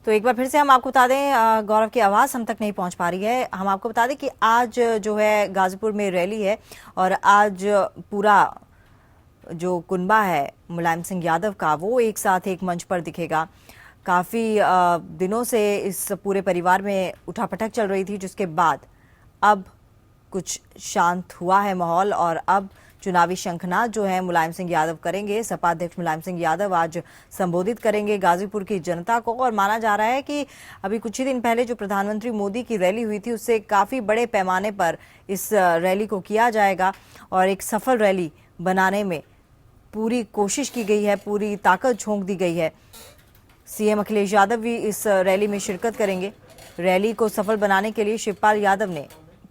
तो एक बार फिर से हम आपको बता दें, गौरव की आवाज़ हम तक नहीं पहुंच पा रही है। हम आपको बता दें कि आज जो है गाजीपुर में रैली है और आज पूरा जो कुनबा है मुलायम सिंह यादव का वो एक साथ एक मंच पर दिखेगा। काफ़ी दिनों से इस पूरे परिवार में उठापटक चल रही थी, जिसके बाद अब कुछ शांत हुआ है माहौल और अब चुनावी शंखनाद जो है मुलायम सिंह यादव करेंगे। सपा अध्यक्ष मुलायम सिंह यादव आज संबोधित करेंगे गाजीपुर की जनता को और माना जा रहा है कि अभी कुछ ही दिन पहले जो प्रधानमंत्री मोदी की रैली हुई थी उससे काफ़ी बड़े पैमाने पर इस रैली को किया जाएगा और एक सफल रैली बनाने में पूरी कोशिश की गई है, पूरी ताकत झोंक दी गई है। सीएम अखिलेश यादव भी इस रैली में शिरकत करेंगे। रैली को सफल बनाने के लिए शिवपाल यादव ने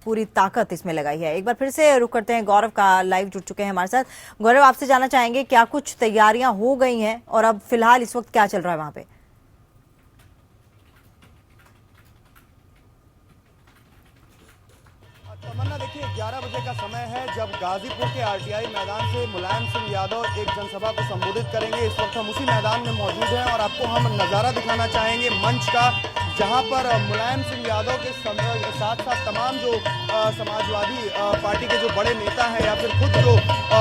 पूरी ताकत इसमें लगाई है। एक बार फिर से रुक करते हैं, गौरव का लाइव जुड़ चुके हैं हमारे साथ। गौरव, आपसे जानना चाहेंगे क्या कुछ तैयारियां हो गई हैं और अब फिलहाल इस वक्त क्या चल रहा है वहां पे? तमन्ना, देखिए 11 बजे का समय है जब गाजीपुर के आरटीआई मैदान से मुलायम सिंह यादव एक जनसभा को संबोधित करेंगे। इस वक्त हम उसी मैदान में मौजूद हैं और आपको हम नज़ारा दिखाना चाहेंगे मंच का, जहां पर मुलायम सिंह यादव के साथ साथ तमाम जो समाजवादी पार्टी के जो बड़े नेता हैं या फिर खुद जो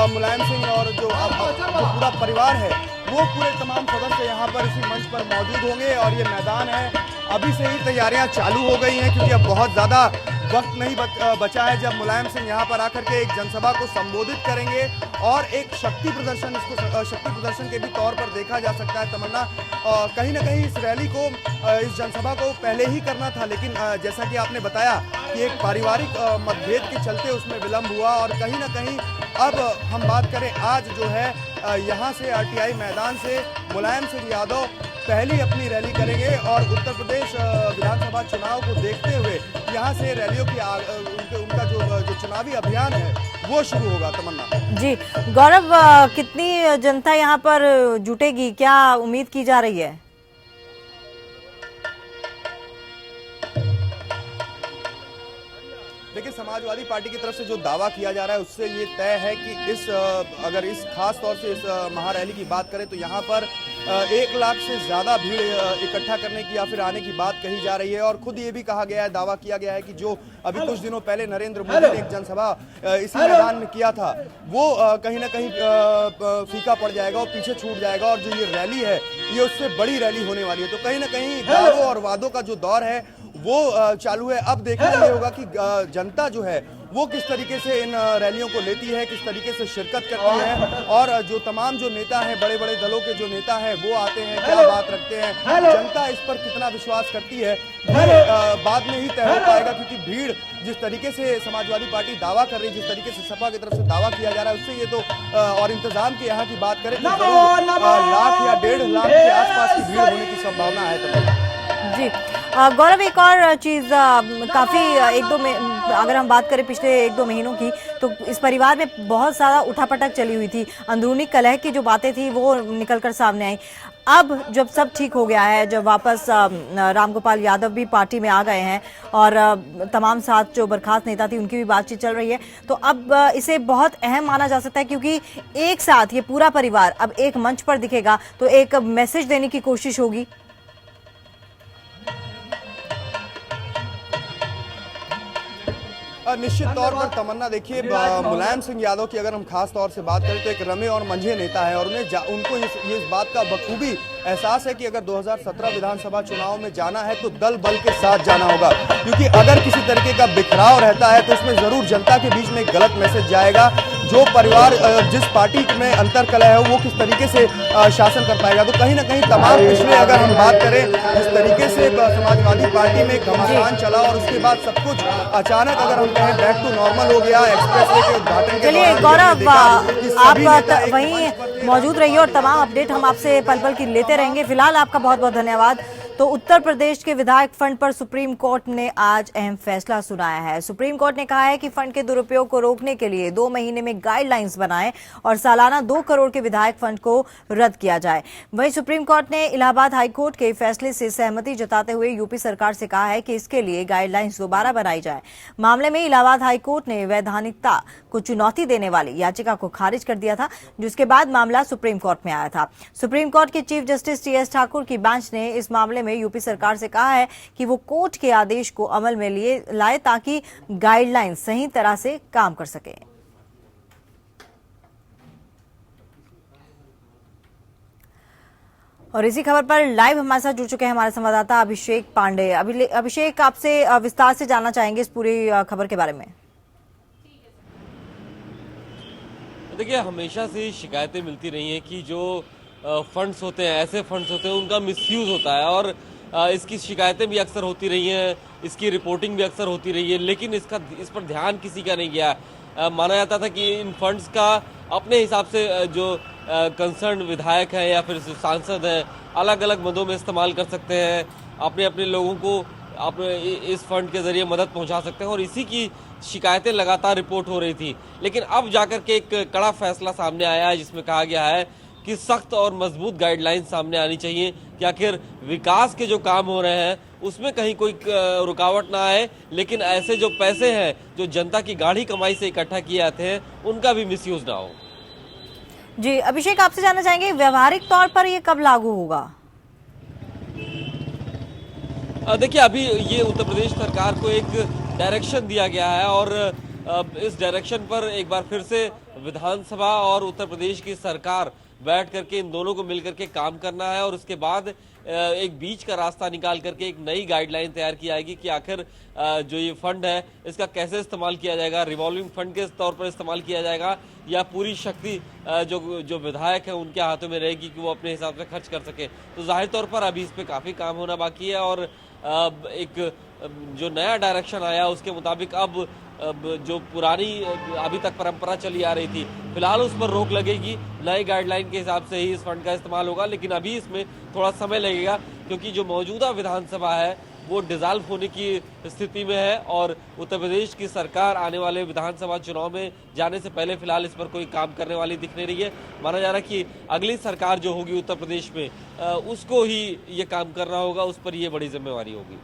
मुलायम सिंह और जो पूरा परिवार है वो पूरे तमाम सदस्य यहाँ पर इसी मंच पर मौजूद होंगे। और ये मैदान है अभी से ही तैयारियां चालू हो गई हैं, क्योंकि अब बहुत ज़्यादा वक्त नहीं बचा है जब मुलायम सिंह यहाँ पर आकर के एक जनसभा को संबोधित करेंगे और एक शक्ति प्रदर्शन, इसको शक्ति प्रदर्शन के भी तौर पर देखा जा सकता है। तमन्ना, कहीं ना कहीं इस रैली को, इस जनसभा को पहले ही करना था, लेकिन जैसा कि आपने बताया कि एक पारिवारिक मतभेद के चलते उसमें विलंब हुआ और कहीं ना कहीं अब हम बात करें आज जो है यहाँ से आरटीआई मैदान से मुलायम सिंह यादव पहली अपनी रैली करेंगे और उत्तर प्रदेश विधानसभा चुनाव को देखते हुए यहाँ से रैलियों की उनका जो चुनावी अभियान है वो शुरू होगा। तमन्ना जी, गौरव, कितनी जनता यहाँ पर जुटेगी, क्या उम्मीद की जा रही है? देखिए, समाजवादी पार्टी की तरफ से जो दावा किया जा रहा है उससे ये तय है कि अगर इस खास तौर से इस महारैली की बात करें तो यहाँ पर 1 लाख से ज़्यादा भीड़ इकट्ठा करने की या फिर आने की बात कही जा रही है। और खुद ये भी कहा गया है, दावा किया गया है कि जो अभी कुछ दिनों पहले नरेंद्र मोदी ने एक जनसभा इसी मैदान में किया था वो कहीं ना कहीं फीका पड़ जाएगा और पीछे छूट जाएगा और जो ये रैली है ये उससे बड़ी रैली होने वाली है। तो कहीं ना कहीं दावों और वादों का जो दौर है वो चालू है। अब देखना ये होगा कि जनता जो है वो किस तरीके से इन रैलियों को लेती है, किस तरीके से शिरकत करती है और जो तमाम जो नेता हैं, बड़े बड़े दलों के जो नेता हैं वो आते हैं, क्या बात रखते हैं, जनता इस पर कितना विश्वास करती है ये बाद में ही तय हो पाएगा। क्योंकि भीड़ जिस तरीके से समाजवादी पार्टी दावा कर रही है, जिस तरीके से सपा की तरफ से दावा किया जा रहा है उससे ये तो और इंतजाम की यहाँ की बात करें तो 1 लाख या 1.5 लाख के आसपास की भीड़ होने की संभावना है। जी गौरव, एक और चीज काफी 1-2 अगर हम बात करें पिछले 1-2 महीनों की, तो इस परिवार में बहुत ज़्यादा उठापटक चली हुई थी, अंदरूनी कलह की जो बातें थी वो निकलकर सामने आई। अब जब सब ठीक हो गया है, जब वापस रामगोपाल यादव भी पार्टी में आ गए हैं और तमाम साथ जो बर्खास्त नेता थी उनकी भी बातचीत चल रही है, तो अब इसे बहुत अहम माना जा सकता है, क्योंकि एक साथ ये पूरा परिवार अब एक मंच पर दिखेगा, तो एक मैसेज देने की कोशिश होगी। निश्चित तौर पर तमन्ना, देखिए मुलायम सिंह यादव की अगर हम खास तौर से बात करें तो एक रमे और मंझे नेता है और उनको इस बात का बखूबी एहसास है कि अगर 2017 विधानसभा चुनाव में जाना है तो दल बल के साथ जाना होगा, क्योंकि अगर किसी तरीके का बिखराव रहता है तो उसमें जरूर जनता के बीच में गलत मैसेज जाएगा। जो परिवार जिस पार्टी में अंतर कलह है वो किस तरीके से शासन कर पाएगा, तो कहीं ना कहीं तमाम पिछले अगर हम बात करें जिस तरीके से समाजवादी पार्टी में घमासान चला और उसके बाद सब कुछ अचानक अगर हम कहें बैक टू नॉर्मल हो गया, एक्सप्रेसवे के उद्घाटन के चलिए गौरव, आप वहीं मौजूद रहिए और तमाम अपडेट हम आपसे पल पल की लेते रहेंगे। फिलहाल आपका बहुत बहुत धन्यवाद। तो उत्तर प्रदेश के विधायक फंड पर सुप्रीम कोर्ट ने आज अहम फैसला सुनाया है। सुप्रीम कोर्ट ने कहा है कि फंड के दुरुपयोग को रोकने के लिए 2 महीने में गाइडलाइंस बनाएं और सालाना 2 करोड़ के विधायक फंड को रद्द किया जाए। वहीं सुप्रीम कोर्ट ने इलाहाबाद हाईकोर्ट के फैसले से सहमति जताते हुए यूपी सरकार से कहा है कि इसके लिए गाइडलाइंस दोबारा बनाई जाए। मामले में इलाहाबाद हाईकोर्ट ने वैधानिकता को चुनौती देने वाली याचिका को खारिज कर दिया था, जिसके बाद मामला सुप्रीम कोर्ट में आया था। सुप्रीम कोर्ट के चीफ जस्टिस टी.एस. ठाकुर की बेंच ने इस मामले में यूपी सरकार से कहा है कि वो कोर्ट के आदेश को अमल में लाए ताकि गाइडलाइन सही तरह से काम कर सके। और इसी खबर पर लाइव हमारे साथ जुड़ चुके हैं हमारे संवाददाता अभिषेक पांडे। अभिषेक, आपसे विस्तार से जानना चाहेंगे इस पूरी खबर के बारे में। देखिए, हमेशा से शिकायतें मिलती रही हैं कि जो फंड्स होते हैं, ऐसे फंड्स होते हैं, उनका मिसयूज होता है और इसकी शिकायतें भी अक्सर होती रही हैं, इसकी रिपोर्टिंग भी अक्सर होती रही है, लेकिन इस पर ध्यान किसी का नहीं गया। माना जाता था कि इन फंड्स का अपने हिसाब से जो कंसर्न विधायक है या फिर सांसद है अलग अलग मदों में इस्तेमाल कर सकते हैं, अपने अपने लोगों को अपने इस फंड के जरिए मदद पहुंचा सकते हैं और इसी की शिकायतें लगातार रिपोर्ट हो रही थी। लेकिन अब जाकर के एक कड़ा फैसला सामने आया है जिसमें कहा गया है कि सख्त और मजबूत गाइडलाइंस सामने आनी चाहिए कि आखिर विकास के जो काम हो रहे हैं उसमें कहीं कोई रुकावट ना आए, लेकिन ऐसे जो पैसे हैं जो जनता की गाढ़ी कमाई से इकट्ठा किए जाते हैं उनका भी मिसयूज ना हो। जी अभिषेक, आपसे जानना चाहेंगे व्यावहारिक तौर पर ये कब लागू होगा? देखिए, अभी ये उत्तर प्रदेश सरकार को एक डायरेक्शन दिया गया है और इस डायरेक्शन पर एक बार फिर से विधानसभा और उत्तर प्रदेश की सरकार बैठ करके इन दोनों को मिलकर के काम करना है और उसके बाद एक बीच का रास्ता निकाल करके एक नई गाइडलाइन तैयार की जाएगी कि आखिर जो ये फंड है इसका कैसे इस्तेमाल किया जाएगा, रिवॉल्विंग फंड के तौर पर इस्तेमाल किया जाएगा या पूरी शक्ति जो विधायक है उनके हाथों में रहेगी कि वो अपने हिसाब से खर्च कर सके। तो जाहिर तौर पर अभी इस पे काफी काम होना बाकी है और एक जो नया डायरेक्शन आया उसके मुताबिक अब जो पुरानी अभी तक परंपरा चली आ रही थी फिलहाल उस पर रोक लगेगी। नए गाइडलाइन के हिसाब से ही इस फंड का इस्तेमाल होगा, लेकिन अभी इसमें थोड़ा समय लगेगा क्योंकि जो मौजूदा विधानसभा है वो डिसॉल्व होने की स्थिति में है और उत्तर प्रदेश की सरकार आने वाले विधानसभा चुनाव में जाने से पहले फिलहाल इस पर कोई काम करने वाली दिख नहीं रही है। माना जा रहा है कि अगली सरकार जो होगी उत्तर प्रदेश में उसको ही ये काम करना होगा, उस पर ये बड़ी जिम्मेवारी होगी।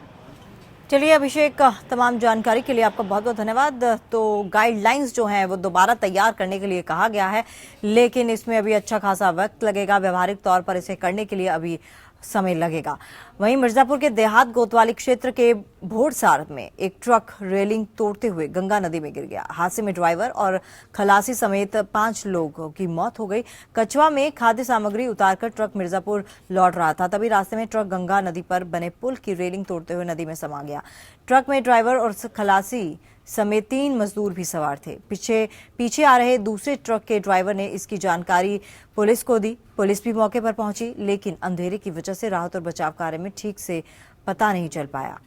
चलिए अभिषेक, तमाम जानकारी के लिए आपका बहुत बहुत धन्यवाद। तो गाइडलाइंस जो हैं वो दोबारा तैयार करने के लिए कहा गया है, लेकिन इसमें अभी अच्छा खासा वक्त लगेगा। व्यवहारिक तौर पर इसे करने के लिए अभी समय लगेगा। वहीं मिर्जापुर के देहात कोतवाली क्षेत्र के भोरसार में एक ट्रक रेलिंग तोड़ते हुए गंगा नदी में गिर गया। हादसे में ड्राइवर और खलासी समेत 5 लोगों की मौत हो गई। कछवा में खाद्य सामग्री उतारकर ट्रक मिर्जापुर लौट रहा था, तभी रास्ते में ट्रक गंगा नदी पर बने पुल की रेलिंग तोड़ते हुए नदी में समा गया। ट्रक में ड्राइवर और खलासी समेत 3 मजदूर भी सवार थे। पीछे आ रहे दूसरे ट्रक के ड्राइवर ने इसकी जानकारी पुलिस को दी। पुलिस भी मौके पर पहुंची, लेकिन अंधेरे की वजह से राहत और बचाव कार्य में ठीक से पता नहीं चल पाया।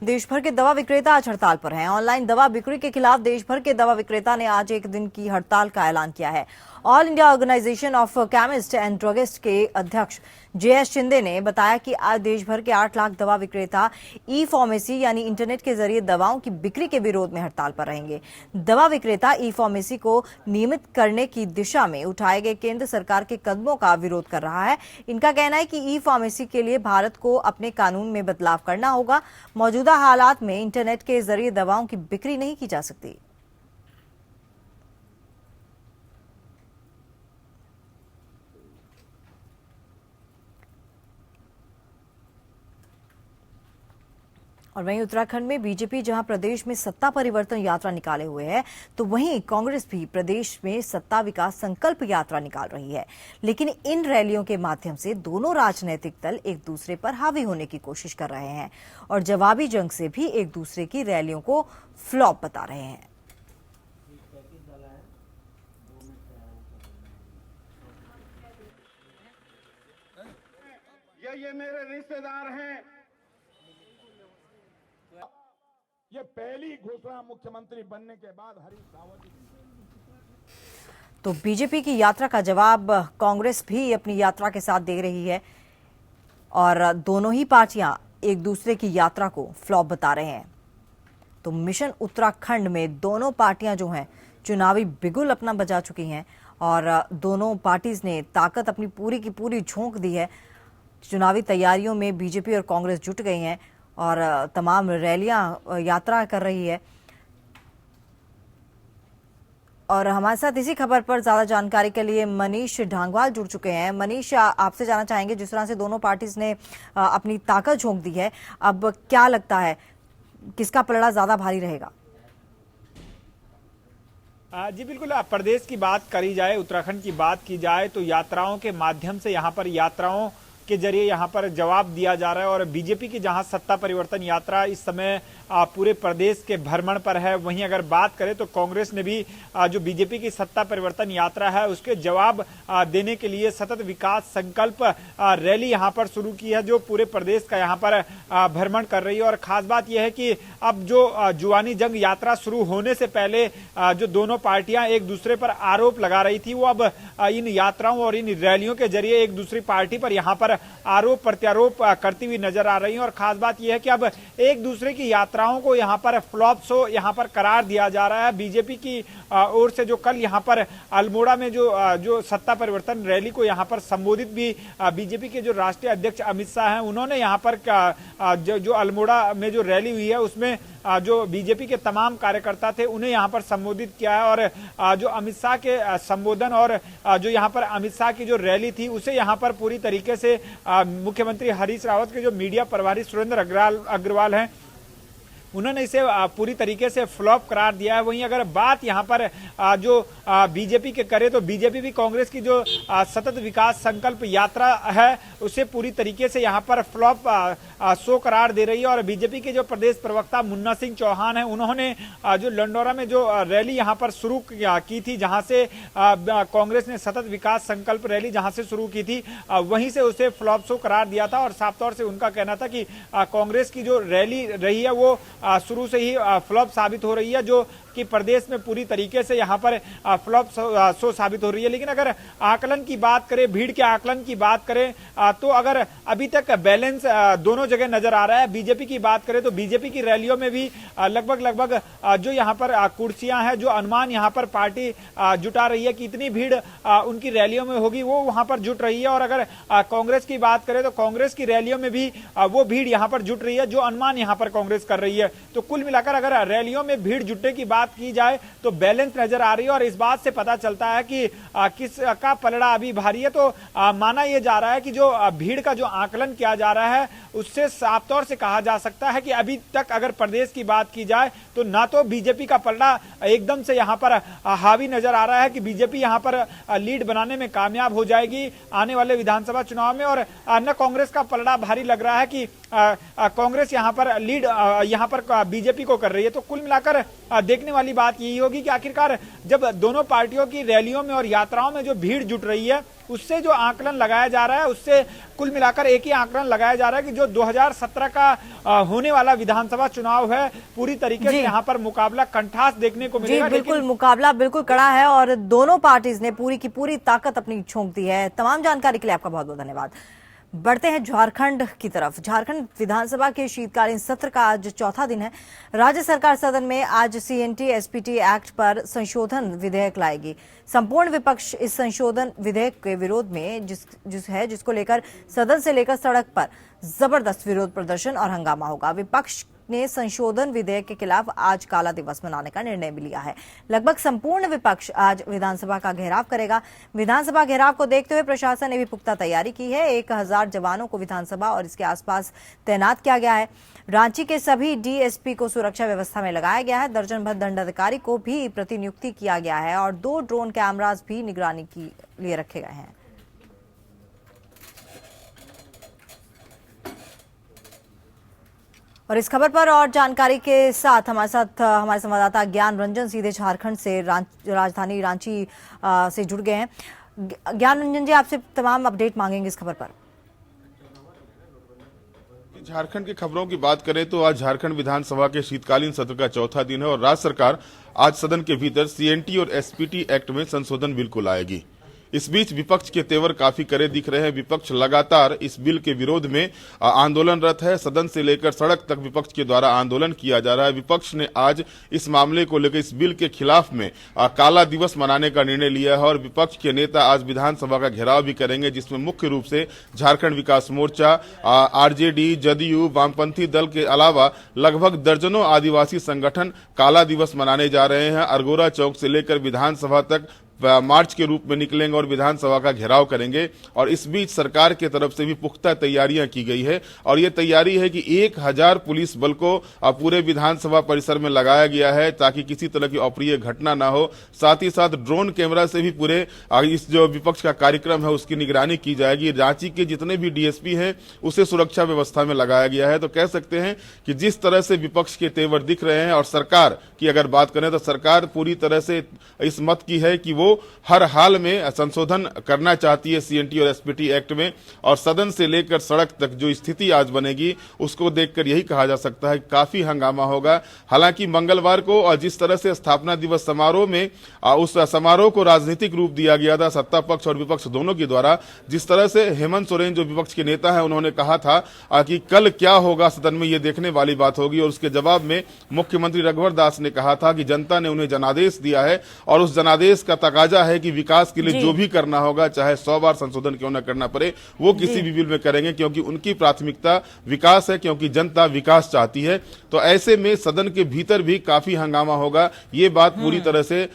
देश भर के दवा विक्रेता आज हड़ताल पर हैं। ऑनलाइन दवा बिक्री के खिलाफ देश भर के दवा विक्रेता ने आज एक दिन की हड़ताल का ऐलान किया है। All India Organisation of Chemist and Druggist के अध्यक्ष JS शिंदे ने बताया कि आज देश भर के 8 लाख दवा विक्रेता ई-फार्मेसी यानी इंटरनेट के जरिए दवाओं की बिक्री के विरोध में हड़ताल पर रहेंगे। दवा विक्रेता ई-फार्मेसी को नियमित करने की दिशा में उठाए गए केंद्र सरकार के कदमों का विरोध कर रहा है। इनका कहना है कि ई-फार्मेसी के लिए भारत को अपने कानून में बदलाव करना होगा। मौजूदा हालात में इंटरनेट के जरिए दवाओं की बिक्री नहीं की जा सकती। और वहीं उत्तराखंड में बीजेपी जहां प्रदेश में सत्ता परिवर्तन यात्रा निकाले हुए है, तो वहीं कांग्रेस भी प्रदेश में सत्ता विकास संकल्प यात्रा निकाल रही है। लेकिन इन रैलियों के माध्यम से दोनों राजनीतिक दल एक दूसरे पर हावी होने की कोशिश कर रहे हैं और जवाबी जंग से भी एक दूसरे की रैलियों को फ्लॉप बता रहे हैं। ये मेरे रिश्तेदार हैं। ये पहली घोषणा मुख्यमंत्री बनने के बाद हरीश रावत जी। तो बीजेपी की यात्रा का जवाब कांग्रेस भी अपनी यात्रा के साथ दे रही है और दोनों ही पार्टियां एक दूसरे की यात्रा को फ्लॉप बता रहे हैं। तो मिशन उत्तराखंड में दोनों पार्टियां जो हैं चुनावी बिगुल अपना बजा चुकी हैं और दोनों पार्टीज ने ताकत अपनी पूरी की पूरी झोंक दी है। चुनावी तैयारियों में बीजेपी और कांग्रेस जुट गई हैं और तमाम रैलियां यात्रा कर रही है। और हमारे साथ इसी खबर पर ज्यादा जानकारी के लिए मनीष ढांगवाल जुड़ चुके हैं। मनीष, आपसे जानना चाहेंगे, जिस तरह से दोनों पार्टीज ने अपनी ताकत झोंक दी है, अब क्या लगता है किसका पलड़ा ज्यादा भारी रहेगा? जी बिल्कुल, प्रदेश की बात करी जाए, उत्तराखंड की बात की जाए तो यात्राओं के माध्यम से यहाँ पर यात्राओं के जरिए यहाँ पर जवाब दिया जा रहा है। और बीजेपी की जहाँ सत्ता परिवर्तन यात्रा इस समय पूरे प्रदेश के भ्रमण पर है, वहीं अगर बात करें तो कांग्रेस ने भी जो बीजेपी की सत्ता परिवर्तन यात्रा है उसके जवाब देने के लिए सतत विकास संकल्प रैली यहाँ पर शुरू की है, जो पूरे प्रदेश का यहाँ पर भ्रमण कर रही है। और खास बात यह है कि अब जो जुआनी जंग यात्रा शुरू होने से पहले जो दोनों पार्टियां एक दूसरे पर आरोप लगा रही थी, वो अब इन यात्राओं और इन रैलियों के जरिए एक दूसरी पार्टी पर यहाँ पर आरोप प्रत्यारोप करती हुई नजर आ रही है। और खास बात यह है कि अब एक दूसरे की यात्राओं को यहाँ पर फ्लॉप शो यहाँ पर करार दिया जा रहा है। बीजेपी की ओर से जो कल यहाँ पर अल्मोड़ा में जो सत्ता परिवर्तन रैली को यहाँ पर संबोधित भी बीजेपी के जो राष्ट्रीय अध्यक्ष अमित शाह हैं, उन्होंने यहाँ पर जो अल्मोड़ा में जो रैली हुई है उसमें जो बीजेपी के तमाम कार्यकर्ता थे उन्हें यहाँ पर संबोधित किया है। और जो अमित शाह के संबोधन और जो यहाँ पर अमित शाह की जो रैली थी उसे यहाँ पर पूरी तरीके से मुख्यमंत्री हरीश रावत के जो मीडिया प्रभारी सुरेंद्र अग्रवाल हैं, उन्होंने इसे पूरी तरीके से फ्लॉप करार दिया है। वहीं अगर बात यहाँ पर जो बीजेपी के करे तो बीजेपी भी कांग्रेस की जो सतत विकास संकल्प यात्रा है उसे पूरी तरीके से यहाँ पर फ्लॉप शो करार दे रही है। और बीजेपी के जो प्रदेश प्रवक्ता मुन्ना सिंह चौहान हैं, उन्होंने जो लंडौरा में जो रैली यहाँ पर शुरू की थी, जहाँ से कांग्रेस ने सतत विकास संकल्प रैली जहाँ से शुरू की थी, वहीं से उसे फ्लॉप शो करार दिया था। और साफ तौर से उनका कहना था कि कांग्रेस की जो रैली रही है वो शुरू से ही फ्लॉप साबित हो रही है, जो कि प्रदेश में पूरी तरीके से यहाँ पर फ्लॉप शो साबित हो रही है। लेकिन अगर आकलन की बात करें, भीड़ के आकलन की बात करें, तो अगर अभी तक बैलेंस दोनों जगह नजर आ रहा है। बीजेपी की बात करें तो बीजेपी की रैलियों में भी लगभग जो यहाँ पर कुर्सियां हैं, जो अनुमान यहाँ पर पार्टी जुटा रही है कि इतनी भीड़ उनकी रैलियों में होगी, वो वहां पर जुट रही है। और अगर कांग्रेस की बात करें तो कांग्रेस की रैलियों में भी वो भीड़ यहाँ पर जुट रही है, जो अनुमान यहाँ पर कांग्रेस कर रही है। तो कुल मिलाकर अगर रैलियों में भीड़ जुटने की बात की जाए तो बैलेंस नजर आ रही है। और इस बात से पता चलता है कि किसका पलड़ा अभी भारी है। तो माना यह जा रहा है कि जो भीड़ का जो आकलन किया जा रहा है उससे साफ तौर से कहा जा सकता है कि अभी तक अगर प्रदेश की बात की जाए तो ना तो बीजेपी का पलड़ा एकदम से यहाँ पर हावी नजर आ रहा है कि बीजेपी यहाँ पर लीड बनाने में कामयाब हो जाएगी आने वाले विधानसभा चुनाव में, और न कांग्रेस का पलड़ा भारी लग रहा है कि कांग्रेस यहाँ पर लीड यहाँ पर बीजेपी को कर रही है। तो कुल मिलाकर देखने वाली बात यही होगी कि आखिरकार जब दोनों पार्टियों की रैलियों में और यात्राओं में जो भीड़ जुट रही है, उससे जो आकलन लगाया जा रहा है, उससे कुल मिलाकर एक ही आकलन लगाया जा रहा है कि जो 2017 का होने वाला विधानसभा चुनाव है, पूरी तरीके से यहाँ पर मुकाबला कंठास देखने को मिलेगा। बिल्कुल, मुकाबला बिल्कुल कड़ा है और दोनों पार्टीज ने पूरी की पूरी ताकत अपनी झोंक दी है। तमाम जानकारी के लिए आपका बहुत बहुत धन्यवाद। बढ़ते हैं झारखंड की तरफ। झारखंड विधानसभा के शीतकालीन सत्र का आज चौथा दिन है। राज्य सरकार सदन में आज सीएनटी एसपीटी एक्ट पर संशोधन विधेयक लाएगी। संपूर्ण विपक्ष इस संशोधन विधेयक के विरोध में जिसको लेकर सदन से लेकर सड़क पर जबरदस्त विरोध प्रदर्शन और हंगामा होगा। विपक्ष ने संशोधन विधेयक के खिलाफ आज काला दिवस मनाने का निर्णय भी लिया है। लगभग संपूर्ण विपक्ष आज विधानसभा का घेराव करेगा। विधानसभा घेराव को देखते हुए प्रशासन ने भी पुख्ता तैयारी की है। 1000 जवानों को विधानसभा और इसके आसपास तैनात किया गया है। रांची के सभी डीएसपी को सुरक्षा व्यवस्था में लगाया गया है। दर्जन भर दंडाधिकारी को भी प्रतिनियुक्ति किया गया है और 2 ड्रोन कैमरास भी निगरानी के लिए रखे गए हैं। और इस खबर पर और जानकारी के साथ हमारे संवाददाता ज्ञान रंजन सीधे झारखंड से राजधानी रांची से जुड़ गए हैं। ज्ञान रंजन जी, आपसे तमाम अपडेट मांगेंगे इस खबर पर। झारखंड की खबरों की बात करें तो आज झारखंड विधानसभा के शीतकालीन सत्र का चौथा दिन है और राज्य सरकार आज सदन के भीतर सीएनटी और एसपीटी एक्ट में संशोधन बिल को लाएगी। इस बीच विपक्ष के तेवर काफी कड़े दिख रहे हैं। विपक्ष लगातार इस बिल के विरोध में आंदोलनरत है। सदन से लेकर सड़क तक विपक्ष के द्वारा आंदोलन किया जा रहा है। विपक्ष ने आज इस मामले को लेकर इस बिल के खिलाफ में काला दिवस मनाने का निर्णय लिया है और विपक्ष के नेता आज विधानसभा का घेराव भी करेंगे, जिसमें मुख्य रूप से झारखंड विकास मोर्चा, आरजेडी, जदयू, वामपंथी दल के अलावा लगभग दर्जनों आदिवासी संगठन काला दिवस मनाने जा रहे हैं। अरगोरा चौक से लेकर विधानसभा तक मार्च के रूप में निकलेंगे और विधानसभा का घेराव करेंगे। और इस बीच सरकार की तरफ से भी पुख्ता तैयारियां की गई है और ये तैयारी है कि 1000 पुलिस बल को पूरे विधानसभा परिसर में लगाया गया है ताकि किसी तरह की अप्रिय घटना ना हो। साथ ही साथ ड्रोन कैमरा से भी पूरे इस जो विपक्ष का कार्यक्रम है उसकी निगरानी की जाएगी। रांची के जितने भी डीएसपी हैं उसे सुरक्षा व्यवस्था में लगाया गया है। तो कह सकते हैं कि जिस तरह से विपक्ष के तेवर दिख रहे हैं और सरकार की अगर बात करें तो सरकार पूरी तरह से इस मत की है कि वो हर हाल में संशोधन करना चाहती है सीएनटी और एसपीटी एक्ट में। और सदन से लेकर सड़क तक जो स्थिति आज बनेगी उसको देखकर यही कहा जा सकता है काफी हंगामा होगा। हालांकि मंगलवार को और जिस तरह से स्थापना दिवस समारोह में उस समारोह को राजनीतिक रूप दिया गया था सत्ता पक्ष और विपक्ष दोनों के द्वारा, जिस तरह से हेमंत सोरेन जो विपक्ष के नेता है उन्होंने कहा था कि कल क्या होगा सदन में ये देखने वाली बात होगी। और उसके जवाब में मुख्यमंत्री रघुवर दास ने कहा था कि जनता ने उन्हें जनादेश दिया है और उस जनादेश का तकाजा है कि विकास के लिए जो भी करना होगा, चाहे 100 बार संशोधन क्यों न करना पड़े, वो किसी भी बिल में करेंगे क्योंकि उनकी प्राथमिकता विकास है, क्योंकि जनता विकास चाहती है। तो ऐसे में सदन के भीतर भी काफी हंगामा होगा। ये बात पूरी तरह से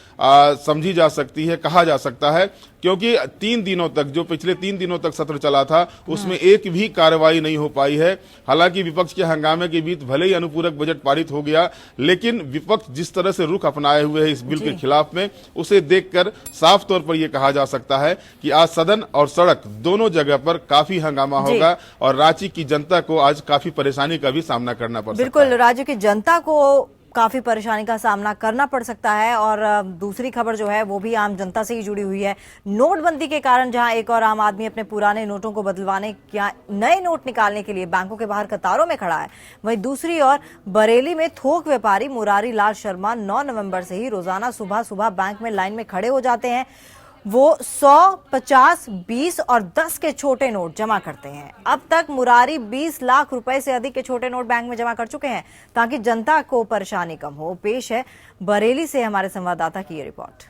समझी जा सकती है, कहा जा सकता है, क्योंकि 3 दिनों तक जो पिछले 3 दिनों तक सत्र चला था उसमें एक भी कार्रवाई नहीं हो पाई है। हालांकि विपक्ष के हंगामे के बीच भले ही अनुपूरक बजट पारित हो गया, लेकिन विपक्ष जिस तरह से रुख अपनाए हुए है इस बिल के खिलाफ में, उसे देखकर साफ तौर पर यह कहा जा सकता है कि आज सदन और सड़क दोनों जगह पर काफी हंगामा होगा और रांची की जनता को आज काफी परेशानी का भी सामना करना पड़ सकता है। बिल्कुल, राज्य की जनता को काफी परेशानी का सामना करना पड़ सकता है। और दूसरी खबर जो है वो भी आम जनता से ही जुड़ी हुई है। नोटबंदी के कारण जहां एक और आम आदमी अपने पुराने नोटों को बदलवाने या नए नोट निकालने के लिए बैंकों के बाहर कतारों में खड़ा है, वहीं दूसरी ओर बरेली में थोक व्यापारी मुरारी लाल शर्मा 9 नवंबर से ही रोजाना सुबह सुबह बैंक में लाइन में खड़े हो जाते हैं। वो 100, 50, 20 और 10 के छोटे नोट जमा करते हैं। अब तक मुरारी 20 लाख रुपए से अधिक के छोटे नोट बैंक में जमा कर चुके हैं ताकि जनता को परेशानी कम हो। पेश है बरेली से हमारे संवाददाता की ये रिपोर्ट।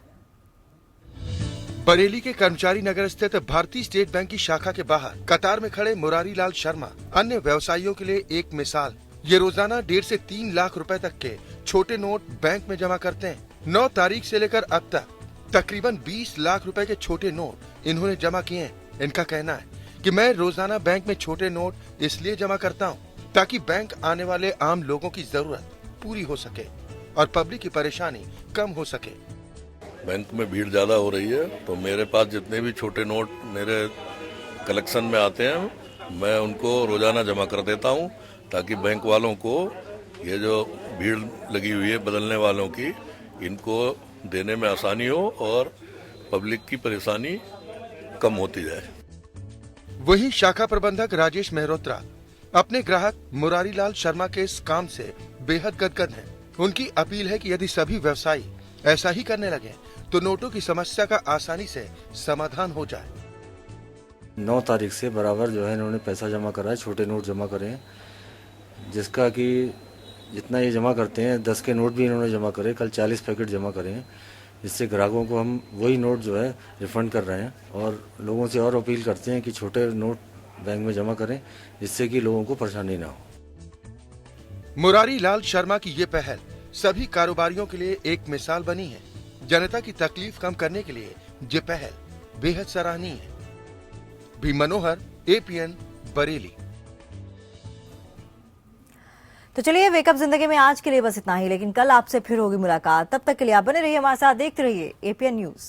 बरेली के कर्मचारी नगर स्थित भारतीय स्टेट बैंक की शाखा के बाहर कतार में खड़े मुरारी लाल शर्मा अन्य व्यवसायियों के लिए एक मिसाल। ये रोजाना 1.5 से 3 लाख रुपए तक के छोटे नोट बैंक में जमा करते हैं। 9 तारीख से लेकर अब तक तकरीबन 20 लाख रुपए के छोटे नोट इन्होंने जमा किए हैं। इनका कहना है कि मैं रोजाना बैंक में छोटे नोट इसलिए जमा करता हूं ताकि बैंक आने वाले आम लोगों की जरूरत पूरी हो सके और पब्लिक की परेशानी कम हो सके। बैंक में भीड़ ज्यादा हो रही है तो मेरे पास जितने भी छोटे नोट मेरे कलेक्शन में आते हैं मैं उनको रोजाना जमा कर देता हूं ताकि बैंक वालों को ये जो भीड़ लगी हुई है बदलने वालों की, इनको देने में आसानी हो और पब्लिक की परेशानी कम होती जाए। वहीं शाखा प्रबंधक राजेश मेहरोत्रा अपने ग्राहक मुरारी लाल शर्मा के इस काम से बेहद गदगद हैं। उनकी अपील है कि यदि सभी व्यवसायी ऐसा ही करने लगे तो नोटों की समस्या का आसानी से समाधान हो जाए। 9 तारीख से बराबर जो है इन्होंने पैसा जमा करा है, छोटे नोट जमा करे हैं, जिसका कि जितना ये जमा करते हैं 10 के नोट भी इन्होंने जमा करे, कल 40 पैकेट जमा करे हैं, जिससे ग्राहकों को हम वही नोट जो है रिफंड कर रहे हैं। और लोगों से और अपील करते हैं कि छोटे नोट बैंक में जमा करें, जिससे कि लोगों को परेशानी ना हो। मुरारी लाल शर्मा की ये पहल सभी कारोबारियों के लिए एक मिसाल बनी है। जनता की तकलीफ कम करने के लिए ये पहल बेहद सराहनीय है। भी मनोहर, APN, बरेली। तो चलिए वेकअप जिंदगी में आज के लिए बस इतना ही, लेकिन कल आपसे फिर होगी मुलाकात। तब तक के लिए आप बने रहिए हमारे साथ, देखते रहिए APN न्यूज।